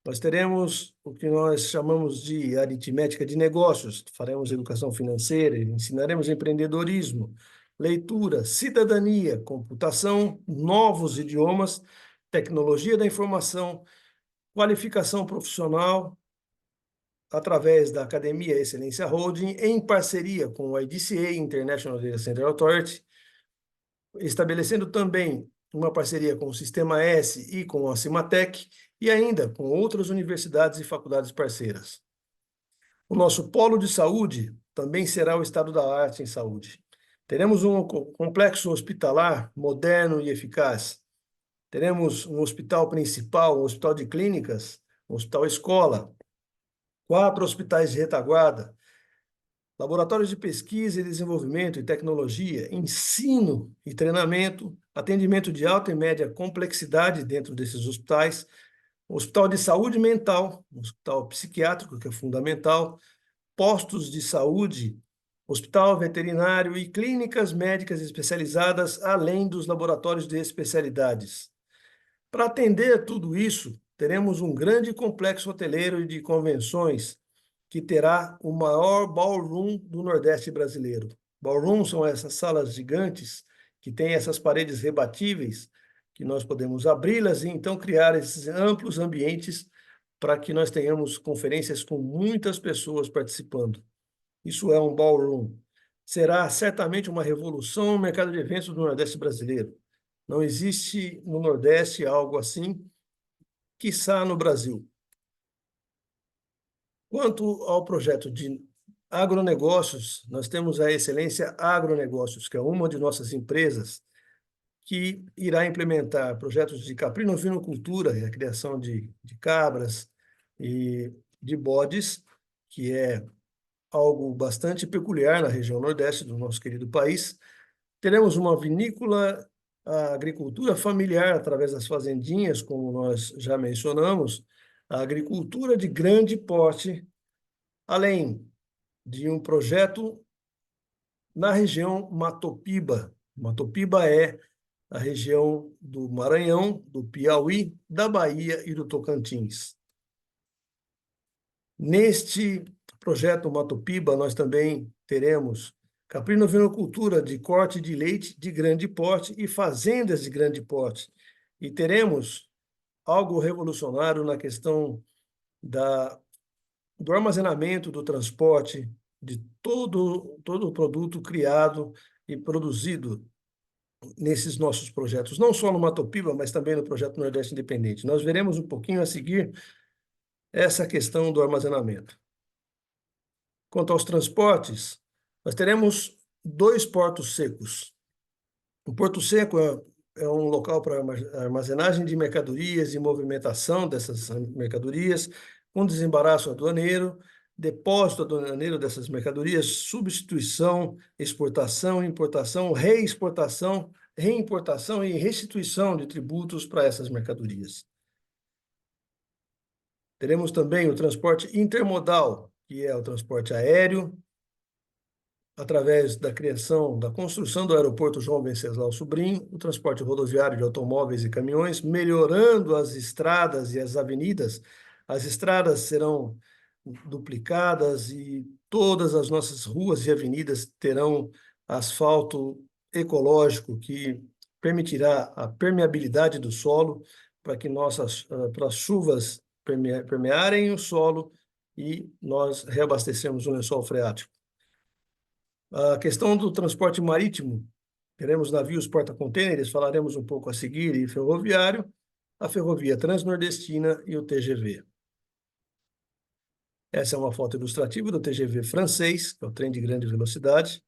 Nós teremos o que nós chamamos de aritmética de negócios, faremos educação financeira, ensinaremos empreendedorismo, leitura, cidadania, computação, novos idiomas, tecnologia da informação, qualificação profissional, através da Academia Excelência Holding, em parceria com o IDCA, International Data Center Authority, estabelecendo também uma parceria com o Sistema S e com a Cimatec, e ainda com outras universidades e faculdades parceiras. O nosso polo de saúde também será o estado da arte em saúde. Teremos um complexo hospitalar moderno e eficaz. Teremos um hospital principal, um hospital de clínicas, um hospital-escola, 4 hospitais de retaguarda, laboratórios de pesquisa e desenvolvimento e tecnologia, ensino e treinamento, atendimento de alta e média complexidade dentro desses hospitais, hospital de saúde mental, hospital psiquiátrico, que é fundamental, postos de saúde, hospital veterinário e clínicas médicas especializadas, além dos laboratórios de especialidades. Para atender tudo isso, teremos um grande complexo hoteleiro e de convenções, que terá o maior ballroom do Nordeste brasileiro. Ballroom são essas salas gigantes que têm essas paredes rebatíveis, que nós podemos abri-las e então criar esses amplos ambientes para que nós tenhamos conferências com muitas pessoas participando. Isso é um ballroom. Será certamente uma revolução no mercado de eventos do Nordeste brasileiro. Não existe no Nordeste algo assim, quiçá no Brasil. Quanto ao projeto de agronegócios, nós temos a Excelência Agronegócios, que é uma de nossas empresas que irá implementar projetos de caprinovinocultura, a criação de cabras e de bodes, que é algo bastante peculiar na região nordeste do nosso querido país. Teremos uma vinícola, a agricultura familiar através das fazendinhas, como nós já mencionamos, a agricultura de grande porte, além de um projeto na região Matopiba. Matopiba é a região do Maranhão, do Piauí, da Bahia e do Tocantins. Neste projeto Matopiba, nós também teremos caprinovinocultura de corte de leite de grande porte e fazendas de grande porte. E teremos algo revolucionário na questão da do armazenamento, do transporte, de todo o produto criado e produzido nesses nossos projetos, não só no Matopiba, mas também no projeto Nordeste Independente. Nós veremos um pouquinho a seguir essa questão do armazenamento. Quanto aos transportes, nós teremos 2 portos secos. O Porto Seco é um local para armazenagem de mercadorias e movimentação dessas mercadorias, com desembaraço aduaneiro, depósito aduaneiro dessas mercadorias, substituição, exportação, importação, reexportação, reimportação e restituição de tributos para essas mercadorias. Teremos também o transporte intermodal, que é o transporte aéreo, através da criação, da construção do aeroporto João Venceslau Sobrinho, o transporte rodoviário de automóveis e caminhões, melhorando as estradas e as avenidas. As estradas serão duplicadas e todas as nossas ruas e avenidas terão asfalto ecológico que permitirá a permeabilidade do solo para que para as chuvas permearem o solo e nós reabastecemos o lençol freático. A questão do transporte marítimo, teremos navios porta-contêineres, falaremos um pouco a seguir, e ferroviário, a ferrovia transnordestina e o TGV. Essa é uma foto ilustrativa do TGV francês, que é o trem de grande velocidade.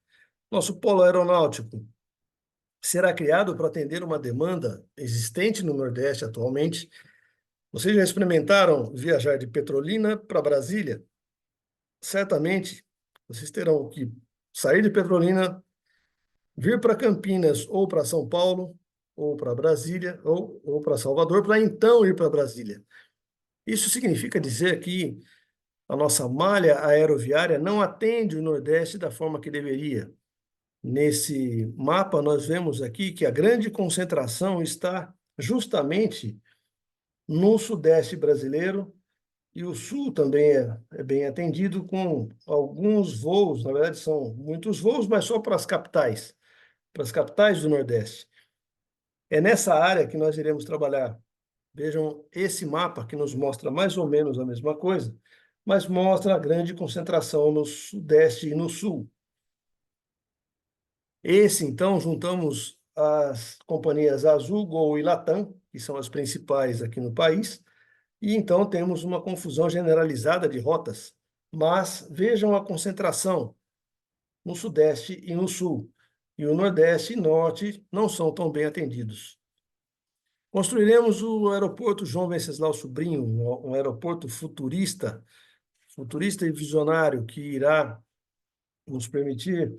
Nosso polo aeronáutico será criado para atender uma demanda existente no Nordeste atualmente. Vocês já experimentaram viajar de Petrolina para Brasília? Certamente, vocês terão que sair de Petrolina, vir para Campinas ou para São Paulo, ou para Brasília, ou para Salvador, para então ir para Brasília. Isso significa dizer que a nossa malha aeroviária não atende o Nordeste da forma que deveria. Nesse mapa, nós vemos aqui que a grande concentração está justamente no Sudeste brasileiro, e o Sul também é bem atendido com alguns voos, na verdade são muitos voos, mas só para as capitais do Nordeste. É nessa área que nós iremos trabalhar. Vejam esse mapa que nos mostra mais ou menos a mesma coisa, mas mostra a grande concentração no Sudeste e no Sul. Então, juntamos as companhias Azul, Gol e Latam, que são as principais aqui no país, e então temos uma confusão generalizada de rotas. Mas vejam a concentração no Sudeste e no Sul. E o Nordeste e Norte não são tão bem atendidos. Construiremos o aeroporto João Venceslau Sobrinho, um aeroporto futurista e visionário, que irá nos permitir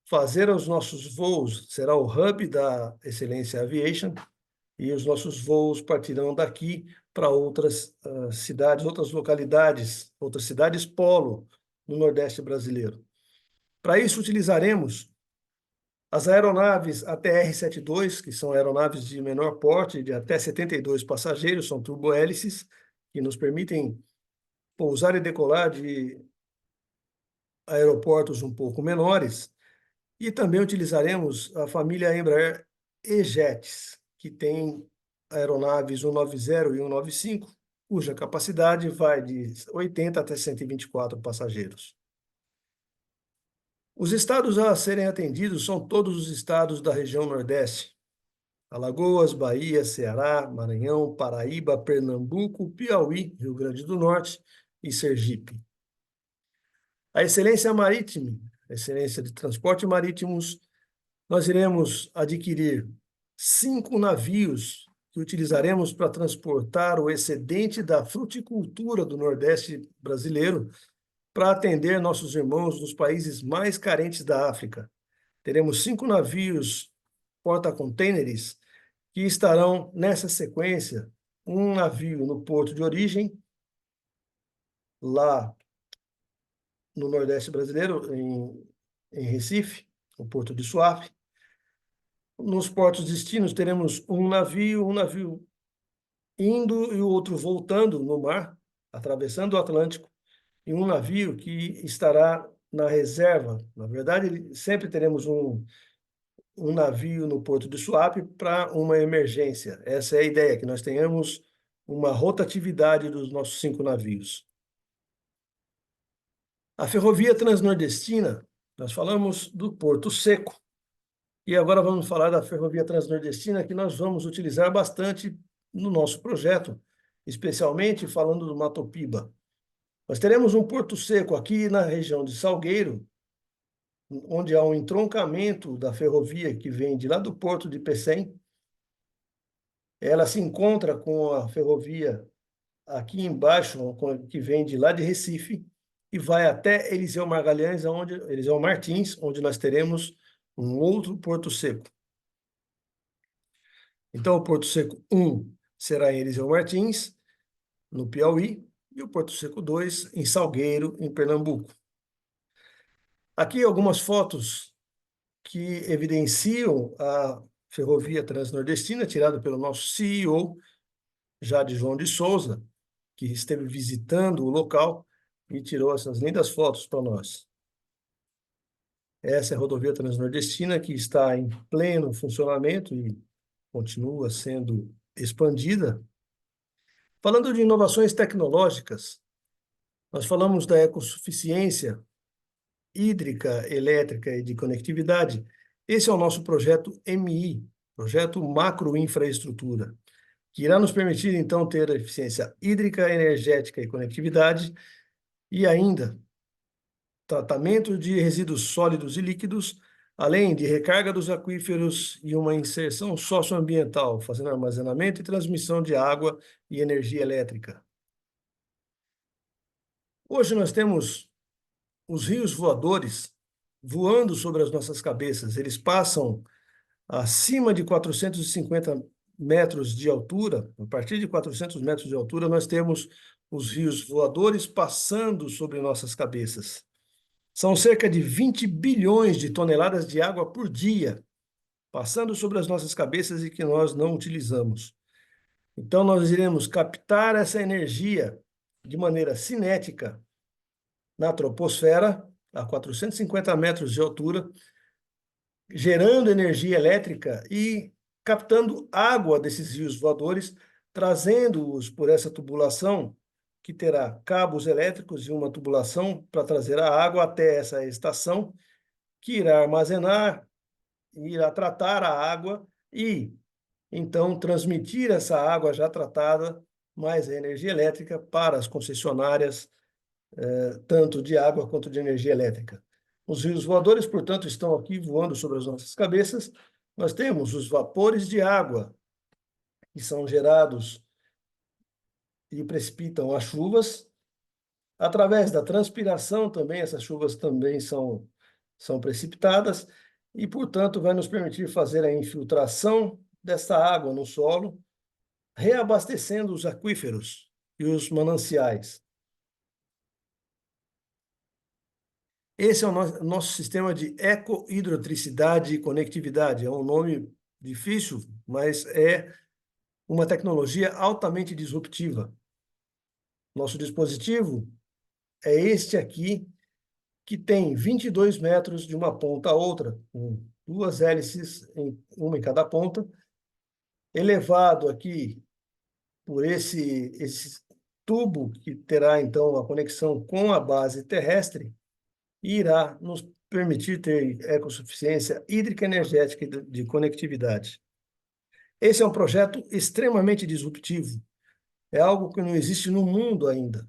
fazer os nossos voos, será o hub da Excelência Aviation, e os nossos voos partirão daqui para outras cidades, outras localidades, outras cidades polo no Nordeste brasileiro. Para isso, utilizaremos as aeronaves ATR-72, que são aeronaves de menor porte, de até 72 passageiros, são turbohélices, que nos permitem pousar e decolar de aeroportos um pouco menores. E também utilizaremos a família Embraer E-Jets, que tem aeronaves 190 e 195, cuja capacidade vai de 80 até 124 passageiros. Os estados a serem atendidos são todos os estados da região Nordeste: Alagoas, Bahia, Ceará, Maranhão, Paraíba, Pernambuco, Piauí, Rio Grande do Norte e Sergipe. A excelência marítima, a excelência de transporte marítimos, nós iremos adquirir 5 navios que utilizaremos para transportar o excedente da fruticultura do Nordeste brasileiro para atender nossos irmãos dos países mais carentes da África. Teremos 5 navios porta-contêineres que estarão nessa sequência: um navio no porto de origem, lá no Nordeste brasileiro, em Recife, o porto de Suape. Nos portos destinos teremos um navio indo e o outro voltando no mar, atravessando o Atlântico, e um navio que estará na reserva. Na verdade, sempre teremos um navio no porto de Suape para uma emergência. Essa é a ideia, que nós tenhamos uma rotatividade dos nossos 5 navios. A Ferrovia Transnordestina, nós falamos do Porto Seco, e agora vamos falar da Ferrovia Transnordestina, que nós vamos utilizar bastante no nosso projeto, especialmente falando do Mato Piba. Nós teremos um Porto Seco aqui na região de Salgueiro, onde há um entroncamento da ferrovia que vem de lá do Porto de Pecém. Ela se encontra com a ferrovia aqui embaixo, que vem de lá de Recife, e vai até Eliseu Magalhães, Eliseu Martins, onde nós teremos um outro Porto Seco. Então, o Porto Seco 1 será em Eliseu Martins, no Piauí, e o Porto Seco 2 em Salgueiro, em Pernambuco. Aqui algumas fotos que evidenciam a Ferrovia Transnordestina, tirada pelo nosso CEO, Jade João de Souza, que esteve visitando o local e tirou essas lindas fotos para nós. Essa é a rodovia Transnordestina, que está em pleno funcionamento e continua sendo expandida. Falando de inovações tecnológicas, nós falamos da ecossuficiência hídrica, elétrica e de conectividade. Esse é o nosso projeto MI, Projeto Macroinfraestrutura, que irá nos permitir, então, ter a eficiência hídrica, energética e conectividade, e ainda tratamento de resíduos sólidos e líquidos, além de recarga dos aquíferos e uma inserção socioambiental, fazendo armazenamento e transmissão de água e energia elétrica. Hoje nós temos os rios voadores voando sobre as nossas cabeças. Eles passam acima de 450 metros de altura. A partir de 400 metros de altura, nós temos os rios voadores passando sobre nossas cabeças. São cerca de 20 bilhões de toneladas de água por dia passando sobre as nossas cabeças e que nós não utilizamos. Então, nós iremos captar essa energia de maneira cinética na troposfera, a 450 metros de altura, gerando energia elétrica e captando água desses rios voadores, trazendo-os por essa tubulação, que terá cabos elétricos e uma tubulação para trazer a água até essa estação, que irá armazenar, irá tratar a água e, então, transmitir essa água já tratada, mais a energia elétrica, para as concessionárias, tanto de água quanto de energia elétrica. Os rios voadores, portanto, estão aqui voando sobre as nossas cabeças. Nós temos os vapores de água, que são gerados e precipitam as chuvas. Através da transpiração também, essas chuvas também são precipitadas e, portanto, vai nos permitir fazer a infiltração dessa água no solo, reabastecendo os aquíferos e os mananciais. Esse é o nosso sistema de ecohidrotricidade e conectividade. É um nome difícil, mas é uma tecnologia altamente disruptiva. Nosso dispositivo é este aqui, que tem 22 metros de uma ponta a outra, com duas hélices, uma em cada ponta, elevado aqui por esse tubo que terá, então, a conexão com a base terrestre, e irá nos permitir ter ecossuficiência hídrica, energética e de conectividade. Esse é um projeto extremamente disruptivo. É algo que não existe no mundo ainda.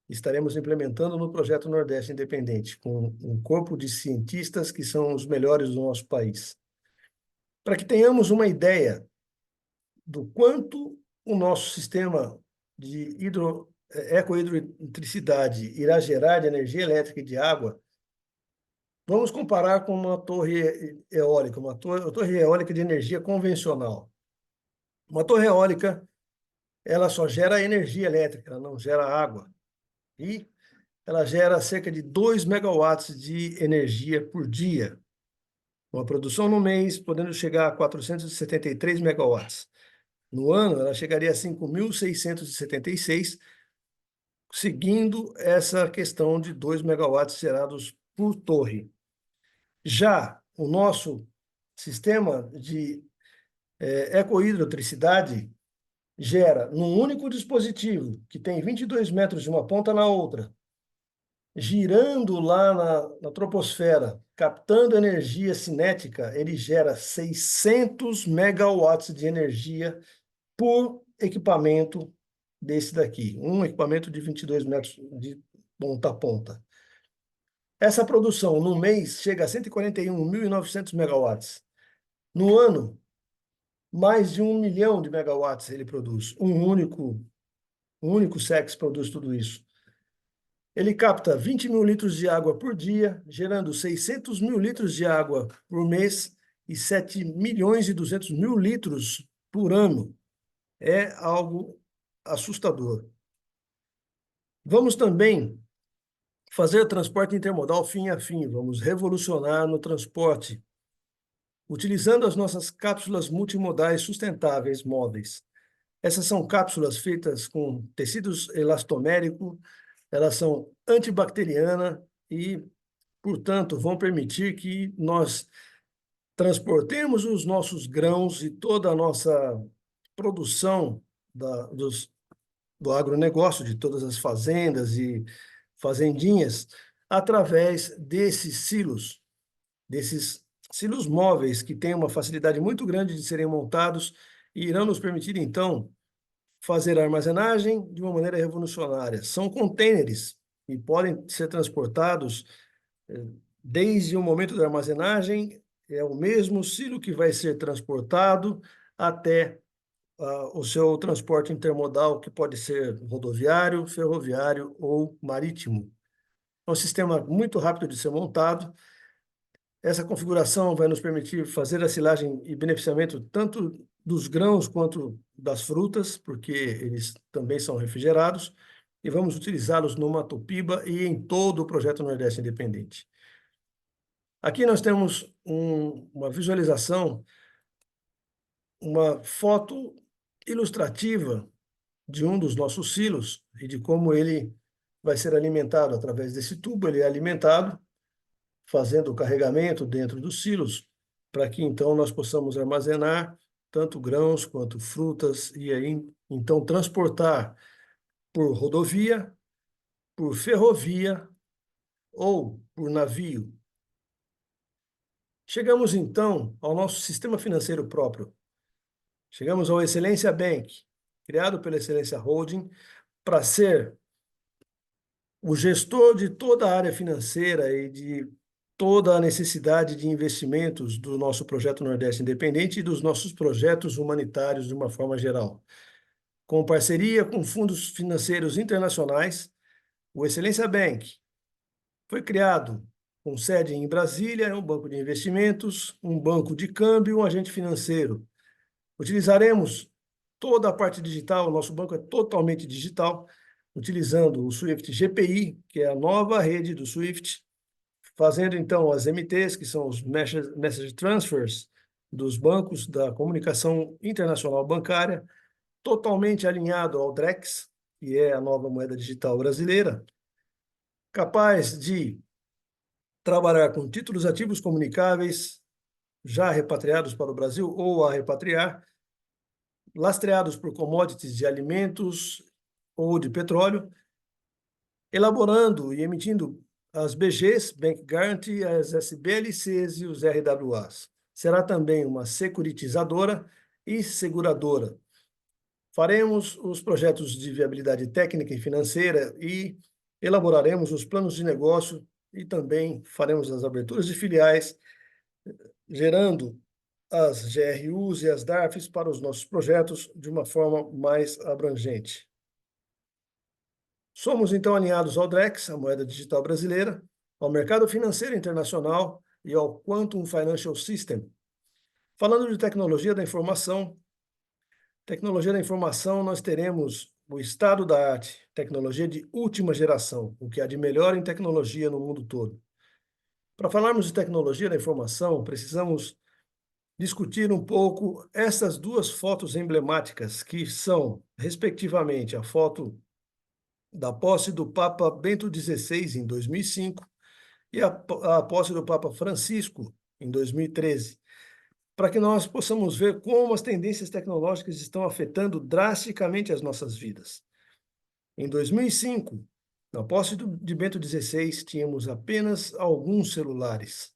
Estaremos implementando no Projeto Nordeste Independente, com um corpo de cientistas que são os melhores do nosso país. Para que tenhamos uma ideia do quanto o nosso sistema de ecohidroeletricidade irá gerar de energia elétrica e de água, vamos comparar com uma torre eólica, uma torre eólica de energia convencional. Uma torre eólica, ela só gera energia elétrica, ela não gera água. E ela gera cerca de 2 megawatts de energia por dia. Uma produção no mês, podendo chegar a 473 megawatts. No ano, ela chegaria a 5.676, seguindo essa questão de 2 megawatts gerados por torre. Já o nosso sistema de ecohidroeletricidade gera, num único dispositivo, que tem 22 metros de uma ponta na outra, girando lá na troposfera, captando energia cinética, ele gera 600 megawatts de energia por equipamento desse daqui. Um equipamento de 22 metros de ponta a ponta. Essa produção, no mês, chega a 141.900 megawatts. No ano, mais de 1 milhão de megawatts ele produz. Um único SEX produz tudo isso. Ele capta 20 mil litros de água por dia, gerando 600 mil litros de água por mês e 7 milhões e 200 mil litros por ano. É algo assustador. Vamos também fazer transporte intermodal fim a fim. Vamos revolucionar no transporte, utilizando as nossas cápsulas multimodais sustentáveis móveis. Essas são cápsulas feitas com tecidos elastomérico, elas são antibacterianas e, portanto, vão permitir que nós transportemos os nossos grãos e toda a nossa produção do agronegócio, de todas as fazendas e fazendinhas, através desses silos móveis que têm uma facilidade muito grande de serem montados e irão nos permitir, então, fazer a armazenagem de uma maneira revolucionária. São contêineres e podem ser transportados desde o momento da armazenagem, é o mesmo silo que vai ser transportado até o seu transporte intermodal, que pode ser rodoviário, ferroviário ou marítimo. É um sistema muito rápido de ser montado. Essa configuração vai nos permitir fazer a silagem e beneficiamento tanto dos grãos quanto das frutas, porque eles também são refrigerados, e vamos utilizá-los no Matopiba e em todo o projeto Nordeste Independente. Aqui nós temos uma visualização, uma foto ilustrativa de um dos nossos silos e de como ele vai ser alimentado através desse tubo. Ele é alimentado fazendo o carregamento dentro dos silos, para que então nós possamos armazenar tanto grãos quanto frutas e aí então transportar por rodovia, por ferrovia ou por navio. Chegamos então ao nosso sistema financeiro próprio. Chegamos ao Excelência Bank, criado pela Excelência Holding para ser o gestor de toda a área financeira e de toda a necessidade de investimentos do nosso projeto Nordeste Independente e dos nossos projetos humanitários de uma forma geral. Com parceria com fundos financeiros internacionais, o Excelência Bank foi criado com sede em Brasília, é um banco de investimentos, um banco de câmbio, um agente financeiro. Utilizaremos toda a parte digital, o nosso banco é totalmente digital, utilizando o Swift GPI, que é a nova rede do Swift, fazendo então as MTs, que são os Message Transfers dos bancos da comunicação internacional bancária, totalmente alinhado ao DREX, que é a nova moeda digital brasileira, capaz de trabalhar com títulos ativos comunicáveis já repatriados para o Brasil ou a repatriar, lastreados por commodities de alimentos ou de petróleo, elaborando e emitindo as BGs, Bank Guarantee, as SBLCs e os RWAs. Será também uma securitizadora e seguradora. Faremos os projetos de viabilidade técnica e financeira e elaboraremos os planos de negócio e também faremos as aberturas de filiais, gerando as GRUs e as DARFs para os nossos projetos de uma forma mais abrangente. Somos, então, alinhados ao DREX, a moeda digital brasileira, ao mercado financeiro internacional e ao Quantum Financial System. Falando de tecnologia da informação, nós teremos o estado da arte, tecnologia de última geração, o que há de melhor em tecnologia no mundo todo. Para falarmos de tecnologia da informação, precisamos discutir um pouco essas duas fotos emblemáticas, que são, respectivamente, a foto da posse do Papa Bento XVI, em 2005, e a posse do Papa Francisco, em 2013, para que nós possamos ver como as tendências tecnológicas estão afetando drasticamente as nossas vidas. Em 2005, Na posse de Bento XVI, tínhamos apenas alguns celulares.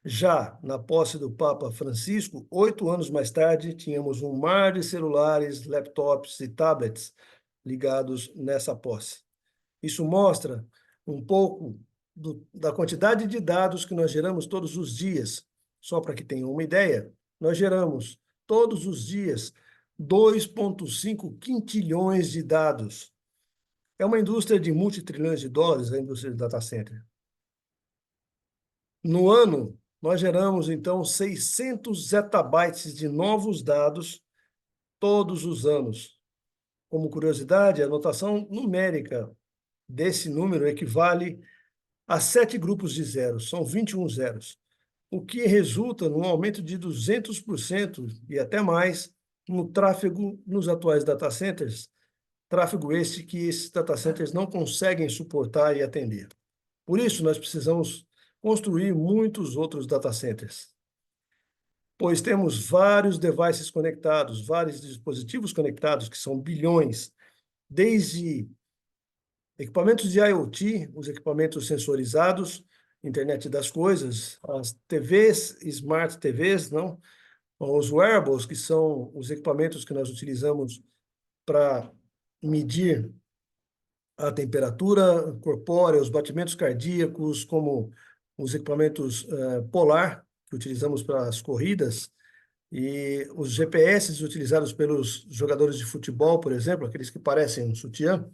Já na posse do Papa Francisco, 8 anos mais tarde, tínhamos um mar de celulares, laptops e tablets ligados nessa posse. Isso mostra um pouco da quantidade de dados que nós geramos todos os dias. Só para que tenham uma ideia, nós geramos todos os dias 2,5 quintilhões de dados. É uma indústria de multitrilhões de dólares, a indústria de data center. No ano, nós geramos, então, 600 zettabytes de novos dados todos os anos. Como curiosidade, a notação numérica desse número equivale a 7 grupos de zeros, são 21 zeros, o que resulta num aumento de 200% e até mais no tráfego nos atuais data centers, tráfego este que esses data centers não conseguem suportar e atender. Por isso, nós precisamos construir muitos outros data centers, pois temos vários devices conectados, vários dispositivos conectados, que são bilhões, desde equipamentos de IoT, os equipamentos sensorizados, internet das coisas, as TVs, smart TVs, não? Os wearables, que são os equipamentos que nós utilizamos para medir a temperatura corpórea, os batimentos cardíacos, como os equipamentos Polar, que utilizamos para as corridas, e os GPS utilizados pelos jogadores de futebol, por exemplo, aqueles que parecem um sutiã,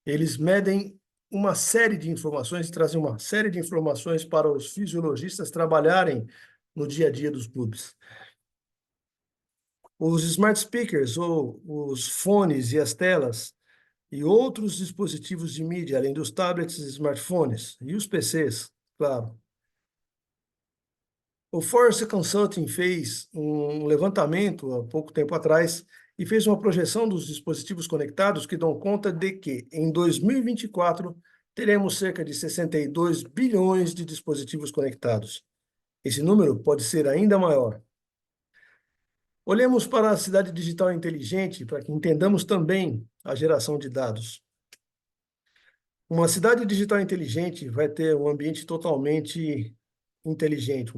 eles medem uma série de informações, trazem uma série de informações para os fisiologistas trabalharem no dia a dia dos clubes. Os smart speakers, ou os fones e as telas, e outros dispositivos de mídia, além dos tablets e smartphones, e os PCs, claro. O Forrester Consulting fez um levantamento há pouco tempo atrás e fez uma projeção dos dispositivos conectados que dão conta de que, em 2024, teremos cerca de 62 bilhões de dispositivos conectados. Esse número pode ser ainda maior. Olhemos para a cidade digital inteligente para que entendamos também a geração de dados. Uma cidade digital inteligente vai ter um ambiente totalmente inteligente,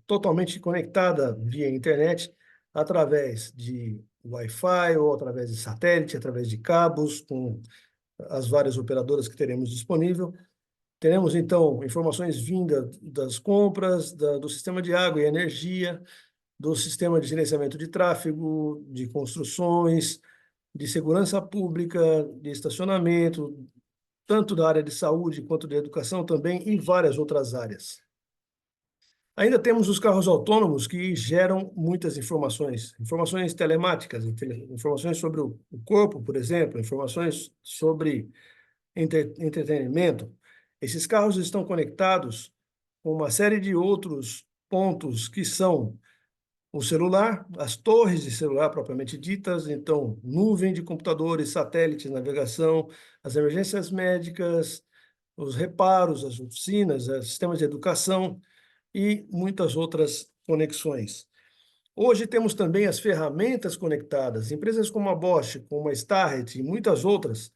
totalmente conectada via internet, através de Wi-Fi ou através de satélite, através de cabos, com as várias operadoras que teremos disponível. Teremos, então, informações vindas das compras, do sistema de água e energia, do sistema de gerenciamento de tráfego, de construções, de segurança pública, de estacionamento, tanto da área de saúde quanto da educação também, e várias outras áreas. Ainda temos os carros autônomos que geram muitas informações, informações telemáticas, informações sobre o corpo, por exemplo, informações sobre entretenimento. Esses carros estão conectados com uma série de outros pontos que são o celular, as torres de celular propriamente ditas, então nuvem de computadores, satélites, navegação, as emergências médicas, os reparos, as oficinas, os sistemas de educação e muitas outras conexões. Hoje temos também as ferramentas conectadas. Empresas como a Bosch, como a Starrett e muitas outras,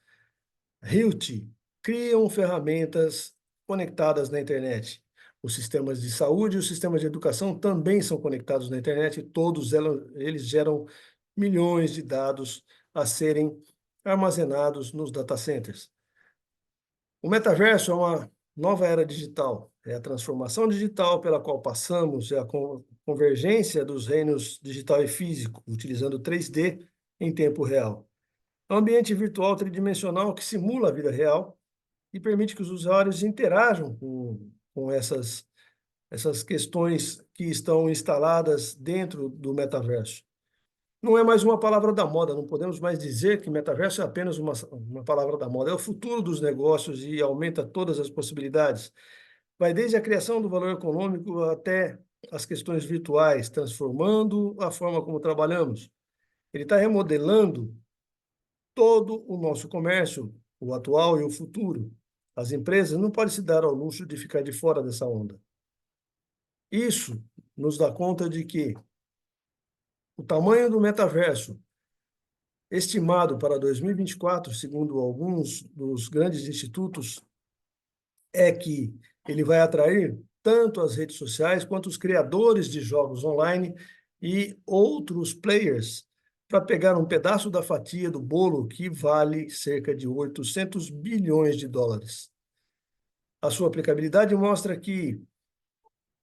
Hilt, criam ferramentas conectadas na internet. Os sistemas de saúde e os sistemas de educação também são conectados na internet, e todos eles geram milhões de dados a serem armazenados nos data centers. O metaverso é uma nova era digital, é a transformação digital pela qual passamos, é a convergência dos reinos digital e físico, utilizando 3D em tempo real. É um ambiente virtual tridimensional que simula a vida real e permite que os usuários interajam com essas questões que estão instaladas dentro do metaverso. Não é mais uma palavra da moda, não podemos mais dizer que metaverso é apenas uma palavra da moda. É o futuro dos negócios e aumenta todas as possibilidades. Vai desde a criação do valor econômico até as questões virtuais, transformando a forma como trabalhamos. Ele está remodelando todo o nosso comércio, o atual e o futuro. As empresas não podem se dar ao luxo de ficar de fora dessa onda. Isso nos dá conta de que o tamanho do metaverso estimado para 2024, segundo alguns dos grandes institutos, é que ele vai atrair tanto as redes sociais quanto os criadores de jogos online e outros players para pegar um pedaço da fatia do bolo que vale cerca de 800 bilhões de dólares. A sua aplicabilidade mostra que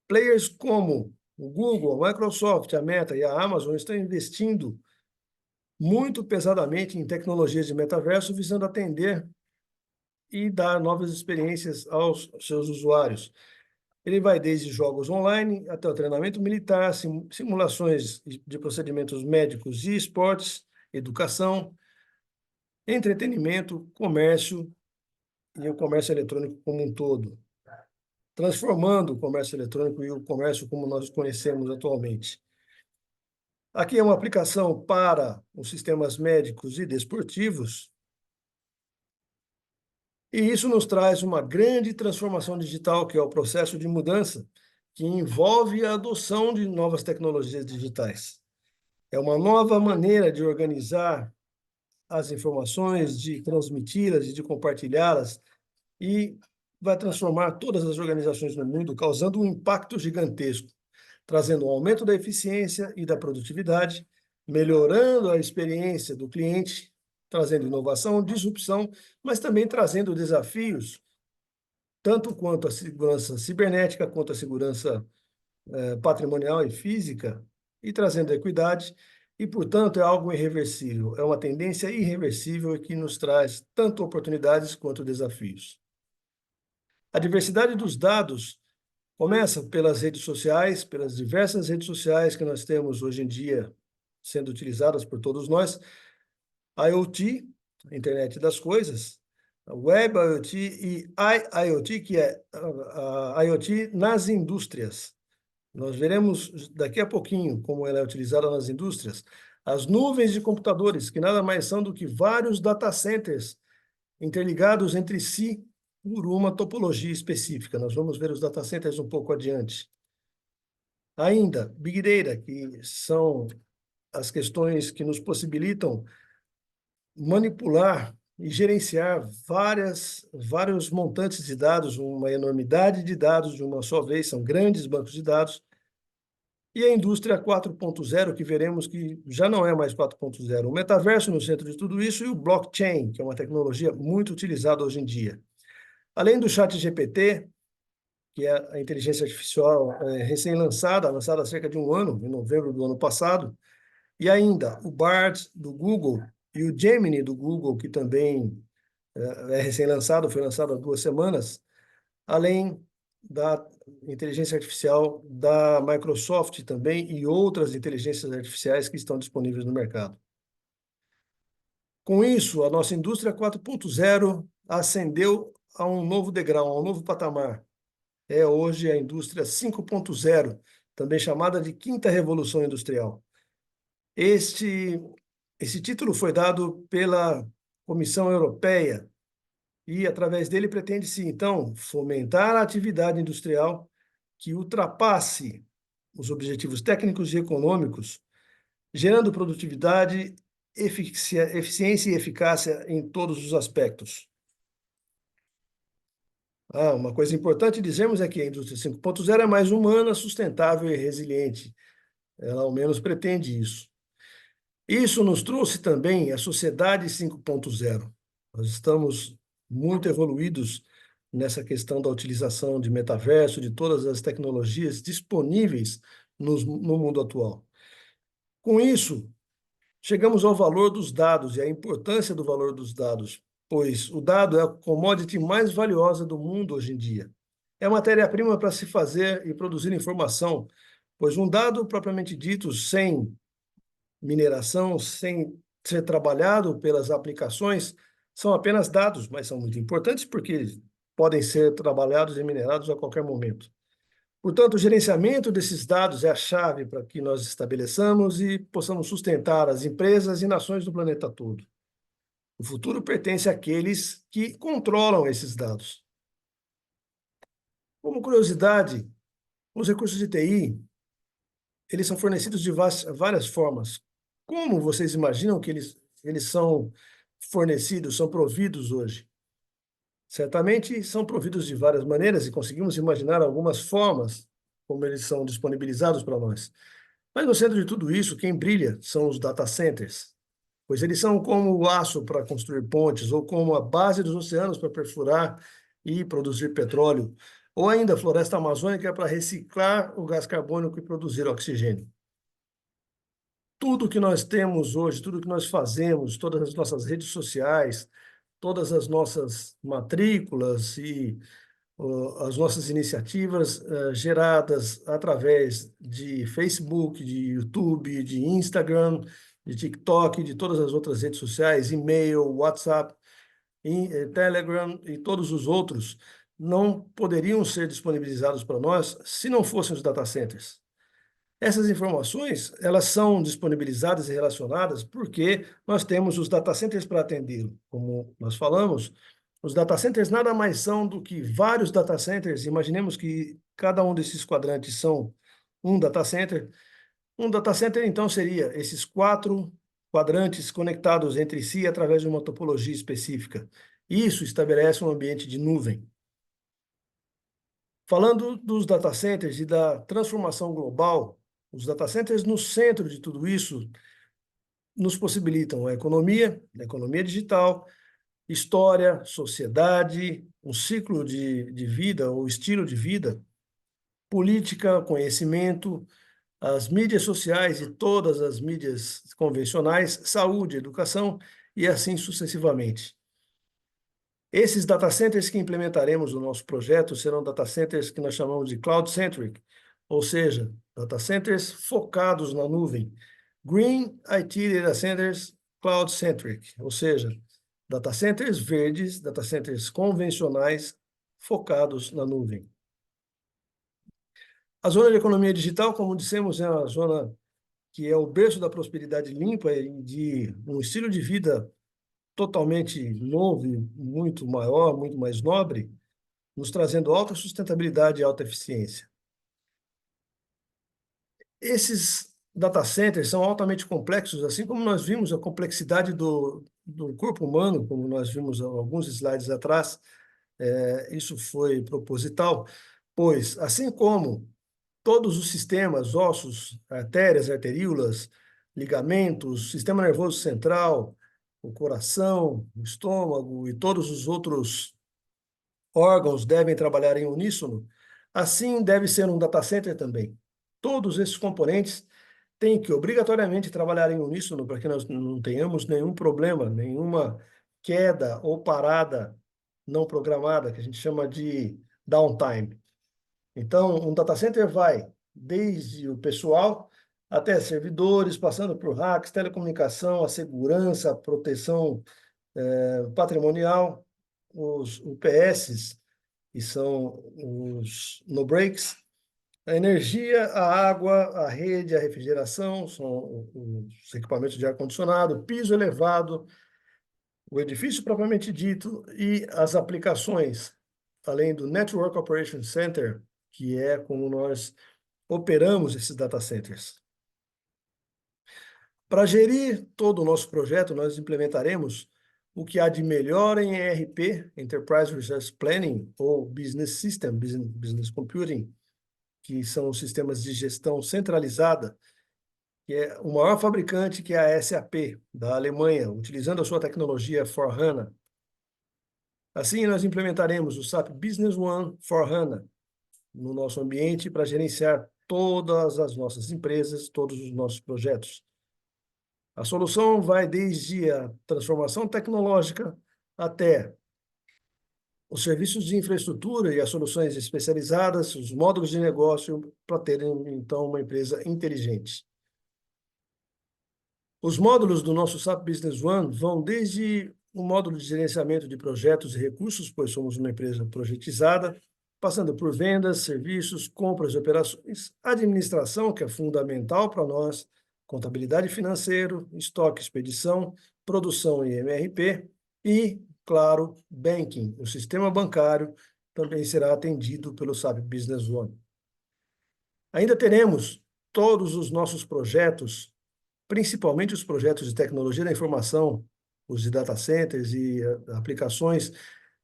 players como o Google, a Microsoft, a Meta e a Amazon estão investindo muito pesadamente em tecnologias de metaverso, visando atender e dar novas experiências aos seus usuários. Ele vai desde jogos online até o treinamento militar, simulações de procedimentos médicos e esportes, educação, entretenimento, comércio e o comércio eletrônico como um todo, transformando o comércio eletrônico e o comércio como nós conhecemos atualmente. Aqui é uma aplicação para os sistemas médicos e desportivos, e isso nos traz uma grande transformação digital, que é o processo de mudança, que envolve a adoção de novas tecnologias digitais. É uma nova maneira de organizar as informações, de transmiti-las e de compartilhá-las, e vai transformar todas as organizações no mundo, causando um impacto gigantesco, trazendo um aumento da eficiência e da produtividade, melhorando a experiência do cliente, trazendo inovação, disrupção, mas também trazendo desafios, tanto quanto a segurança cibernética, quanto a segurança patrimonial e física, e trazendo equidade, e, portanto, é algo irreversível, é uma tendência irreversível que nos traz tanto oportunidades quanto desafios. A diversidade dos dados começa pelas redes sociais, pelas diversas redes sociais que nós temos hoje em dia sendo utilizadas por todos nós, a IoT, a Internet das Coisas, a Web IoT e IIoT, que é a IoT nas indústrias. Nós veremos daqui a pouquinho como ela é utilizada nas indústrias. As nuvens de computadores, que nada mais são do que vários data centers interligados entre si por uma topologia específica. Nós vamos ver os data centers um pouco adiante. Ainda, Big Data, que são as questões que nos possibilitam manipular e gerenciar vários montantes de dados, uma enormidade de dados de uma só vez, são grandes bancos de dados. E a indústria 4.0, que veremos que já não é mais 4.0. O metaverso no centro de tudo isso e o blockchain, que é uma tecnologia muito utilizada hoje em dia. Além do chat GPT, que é a inteligência artificial recém-lançada, lançada há cerca de um ano, em novembro do ano passado, e ainda o Bard do Google e o Gemini do Google, que também é recém-lançado, foi lançado há 2 semanas, além da inteligência artificial da Microsoft também e outras inteligências artificiais que estão disponíveis no mercado. Com isso, a nossa indústria 4.0 ascendeu a um novo degrau, a um novo patamar. É hoje a indústria 5.0, também chamada de quinta revolução industrial. Esse título foi dado pela Comissão Europeia e, através dele, pretende-se, então, fomentar a atividade industrial que ultrapasse os objetivos técnicos e econômicos, gerando produtividade, eficiência e eficácia em todos os aspectos. Uma coisa importante dizermos é que a indústria 5.0 é mais humana, sustentável e resiliente. Ela, ao menos, pretende isso. Isso nos trouxe também a sociedade 5.0. Nós estamos muito evoluídos nessa questão da utilização de metaverso, de todas as tecnologias disponíveis no mundo atual. Com isso, chegamos ao valor dos dados e à importância do valor dos dados, pois o dado é a commodity mais valiosa do mundo hoje em dia. É a matéria-prima para se fazer e produzir informação, pois um dado propriamente dito, sem mineração, sem ser trabalhado pelas aplicações, são apenas dados, mas são muito importantes porque podem ser trabalhados e minerados a qualquer momento. Portanto, o gerenciamento desses dados é a chave para que nós estabeleçamos e possamos sustentar as empresas e nações do planeta todo. O futuro pertence àqueles que controlam esses dados. Como curiosidade, os recursos de TI, eles são fornecidos de várias formas. Como vocês imaginam que eles eles são fornecidos, são providos hoje? Certamente são providos de várias maneiras e conseguimos imaginar algumas formas como eles são disponibilizados para nós. Mas no centro de tudo isso, quem brilha são os data centers, pois eles são como o aço para construir pontes, ou como a base dos oceanos para perfurar e produzir petróleo, ou ainda a floresta amazônica para reciclar o gás carbônico e produzir oxigênio. Tudo que nós temos hoje, tudo que nós fazemos, todas as nossas redes sociais, todas as nossas matrículas e as nossas iniciativas geradas através de Facebook, de YouTube, de Instagram, de TikTok, de todas as outras redes sociais, e-mail, WhatsApp, Telegram e todos os outros, não poderiam ser disponibilizados para nós se não fossem os data centers. Essas informações, elas são disponibilizadas e relacionadas porque nós temos os data centers para atendê-lo. Como nós falamos, os data centers nada mais são do que vários data centers. Imaginemos que cada um desses quadrantes são um data center. Um data center, então, seria esses 4 quadrantes conectados entre si através de uma topologia específica. Isso estabelece um ambiente de nuvem. Falando dos data centers e da transformação global, os data centers no centro de tudo isso nos possibilitam a economia digital, história, sociedade, um ciclo de vida ou estilo de vida, política, conhecimento, as mídias sociais e todas as mídias convencionais, saúde, educação e assim sucessivamente. Esses data centers que implementaremos no nosso projeto serão data centers que nós chamamos de cloud-centric, ou seja, data centers focados na nuvem. Green IT Data Centers Cloud-centric, ou seja, data centers verdes, data centers convencionais focados na nuvem. A zona de economia digital, como dissemos, é uma zona que é o berço da prosperidade limpa e de um estilo de vida totalmente novo e muito maior, muito mais nobre, nos trazendo alta sustentabilidade e alta eficiência. Esses data centers são altamente complexos, assim como nós vimos a complexidade do corpo humano, como nós vimos alguns slides atrás, isso foi proposital, pois, assim como todos os sistemas, ossos, artérias, arteríolas, ligamentos, sistema nervoso central, o coração, o estômago e todos os outros órgãos devem trabalhar em uníssono, assim deve ser um data center também. Todos esses componentes têm que obrigatoriamente trabalhar em uníssono para que nós não tenhamos nenhum problema, nenhuma queda ou parada não programada, que a gente chama de downtime. Então, um data center vai desde o pessoal até servidores, passando por hacks, telecomunicação, a segurança, a proteção patrimonial, os UPS, que são os no-breaks, a energia, a água, a rede, a refrigeração, são os equipamentos de ar-condicionado, piso elevado, o edifício propriamente dito e as aplicações, além do Network Operation Center, que é como nós operamos esses data centers. Para gerir todo o nosso projeto, nós implementaremos o que há de melhor em ERP, Enterprise Resource Planning, ou Business System, Business Computing, que são os sistemas de gestão centralizada, que é o maior fabricante, que é a SAP, da Alemanha, utilizando a sua tecnologia S/4HANA. Assim, nós implementaremos o SAP Business One S/4HANA no nosso ambiente para gerenciar todas as nossas empresas, todos os nossos projetos. A solução vai desde a transformação tecnológica até os serviços de infraestrutura e as soluções especializadas, os módulos de negócio, para terem, então, uma empresa inteligente. Os módulos do nosso SAP Business One vão desde o módulo de gerenciamento de projetos e recursos, pois somos uma empresa projetizada, passando por vendas, serviços, compras e operações, administração, que é fundamental para nós, contabilidade financeira, estoque, expedição, produção e MRP, e, claro, banking, o sistema bancário também será atendido pelo SAP Business One. Ainda teremos todos os nossos projetos principalmente os projetos de tecnologia da informação, os de data centers e aplicações,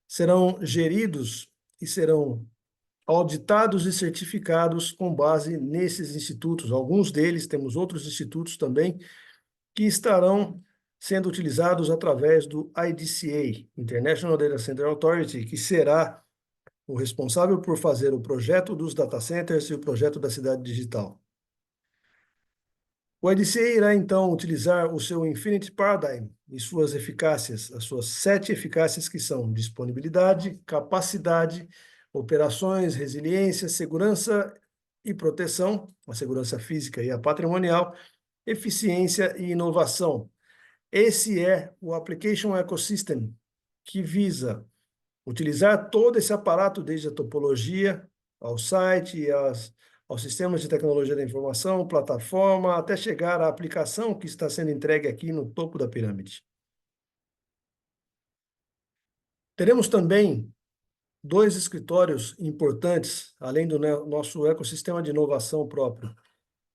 serão geridos e serão auditados e certificados com base nesses institutos. Alguns deles, temos outros institutos também, que estarão sendo utilizados através do IDCA, International Data Center Authority, que será o responsável por fazer o projeto dos data centers e o projeto da cidade digital. O IDCA irá, então, utilizar o seu Infinity Paradigm e suas eficácias, as suas 7 eficácias que são disponibilidade, capacidade, operações, resiliência, segurança e proteção, a segurança física e a patrimonial, eficiência e inovação. Esse é o Application Ecosystem, que visa utilizar todo esse aparato, desde a topologia, ao site, aos sistemas de tecnologia da informação, plataforma, até chegar à aplicação que está sendo entregue aqui no topo da pirâmide. Teremos também 2 escritórios importantes, além do nosso ecossistema de inovação próprio.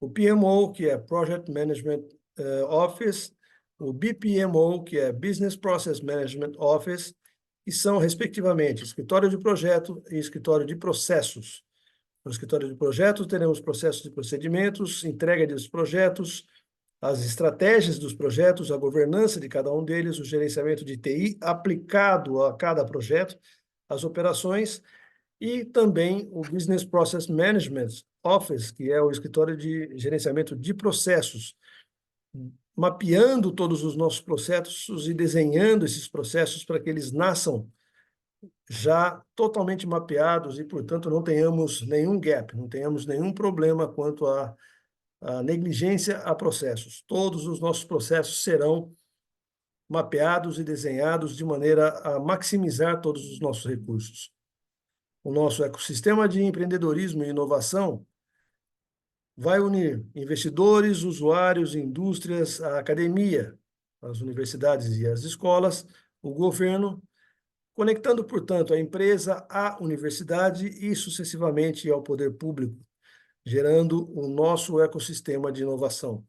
O PMO, que é Project Management Office, o BPMO, que é Business Process Management Office, que são, respectivamente, escritório de projeto e escritório de processos. No escritório de projetos, teremos processos de procedimentos, entrega dos projetos, as estratégias dos projetos, a governança de cada um deles, o gerenciamento de TI aplicado a cada projeto, as operações e também o Business Process Management Office, que é o escritório de gerenciamento de processos, mapeando todos os nossos processos e desenhando esses processos para que eles nasçam já totalmente mapeados e, portanto, não tenhamos nenhum gap, não tenhamos nenhum problema quanto à negligência a processos. Todos os nossos processos serão mapeados e desenhados de maneira a maximizar todos os nossos recursos. O nosso ecossistema de empreendedorismo e inovação vai unir investidores, usuários, indústrias, a academia, as universidades e as escolas, o governo, conectando, portanto, a empresa à universidade e, sucessivamente, ao poder público, gerando o nosso ecossistema de inovação.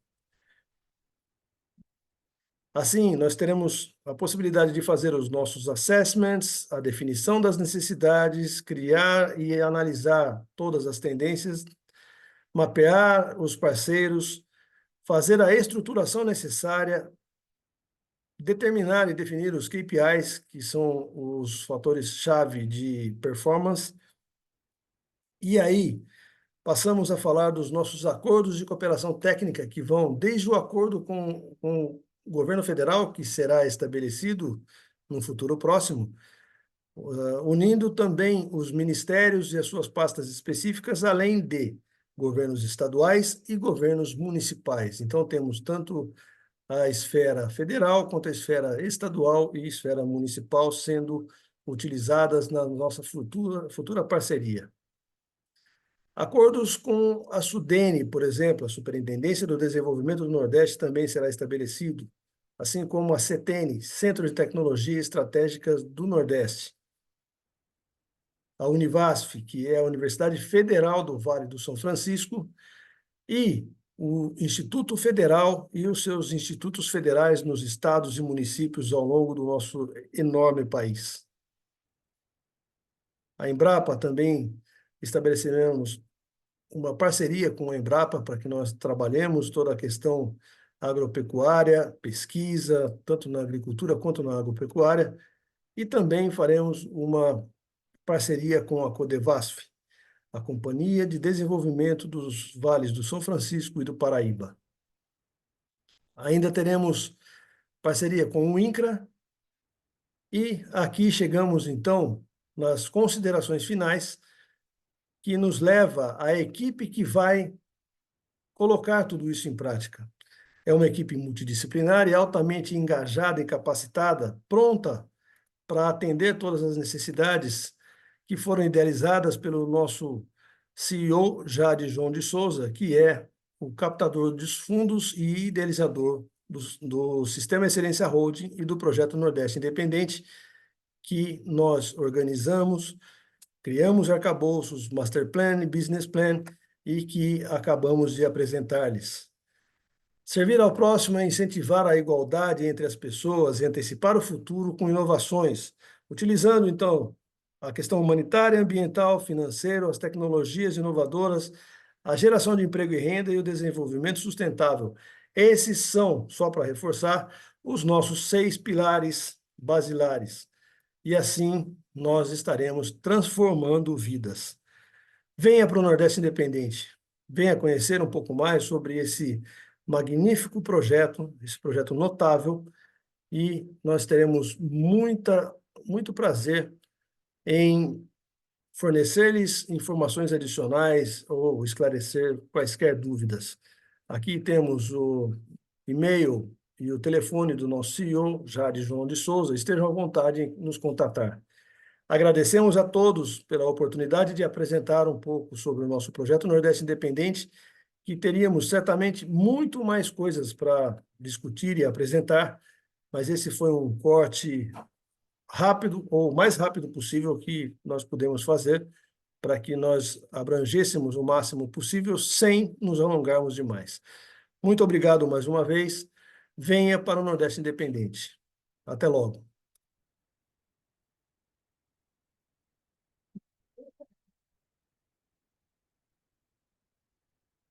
Assim, nós teremos a possibilidade de fazer os nossos assessments, a definição das necessidades, criar e analisar todas as tendências, mapear os parceiros, fazer a estruturação necessária, determinar e definir os KPIs, que são os fatores-chave de performance. E aí, passamos a falar dos nossos acordos de cooperação técnica, que vão desde o acordo com o governo federal, que será estabelecido no futuro próximo, unindo também os ministérios e as suas pastas específicas, além de governos estaduais e governos municipais. Então, temos tanto a esfera federal quanto a esfera estadual e esfera municipal sendo utilizadas na nossa futura parceria. Acordos com a SUDENE, por exemplo, a Superintendência do Desenvolvimento do Nordeste, também será estabelecido, assim como a CETENE, Centro de Tecnologia Estratégicas do Nordeste. A Univasf, que é a Universidade Federal do Vale do São Francisco, e o Instituto Federal e os seus institutos federais nos estados e municípios ao longo do nosso enorme país. A Embrapa também estabeleceremos uma parceria com a Embrapa para que nós trabalhemos toda a questão agropecuária, pesquisa, tanto na agricultura quanto na agropecuária, e também faremos uma parceria com a Codevasf, a Companhia de Desenvolvimento dos Vales do São Francisco e do Paraíba. Ainda teremos parceria com o INCRA, e aqui chegamos, então, nas considerações finais, que nos leva à equipe que vai colocar tudo isso em prática. É uma equipe multidisciplinar e altamente engajada e capacitada, pronta para atender todas as necessidades que foram idealizadas pelo nosso CEO, Jade João de Souza, que é o captador dos fundos e idealizador do Sistema Excelência Holding e do Projeto Nordeste Independente, que nós organizamos, criamos arcabouços, master plan e business plan, e que acabamos de apresentar-lhes. Servir ao próximo é incentivar a igualdade entre as pessoas e antecipar o futuro com inovações, utilizando, então, a questão humanitária, ambiental, financeira, as tecnologias inovadoras, a geração de emprego e renda e o desenvolvimento sustentável. Esses são, só para reforçar, os nossos 6 pilares basilares. E assim nós estaremos transformando vidas. Venha para o Nordeste Independente, venha conhecer um pouco mais sobre esse magnífico projeto, esse projeto notável, e nós teremos muito prazer em fornecer-lhes informações adicionais ou esclarecer quaisquer dúvidas. Aqui temos o e-mail e o telefone do nosso CEO, Jade João de Souza. Estejam à vontade em nos contatar. Agradecemos a todos pela oportunidade de apresentar um pouco sobre o nosso projeto Nordeste Independente, que teríamos certamente muito mais coisas para discutir e apresentar, mas esse foi um corte rápido, ou o mais rápido possível que nós pudemos fazer, para que nós abrangêssemos o máximo possível sem nos alongarmos demais. Muito obrigado mais uma vez. Venha para o Nordeste Independente. Até logo.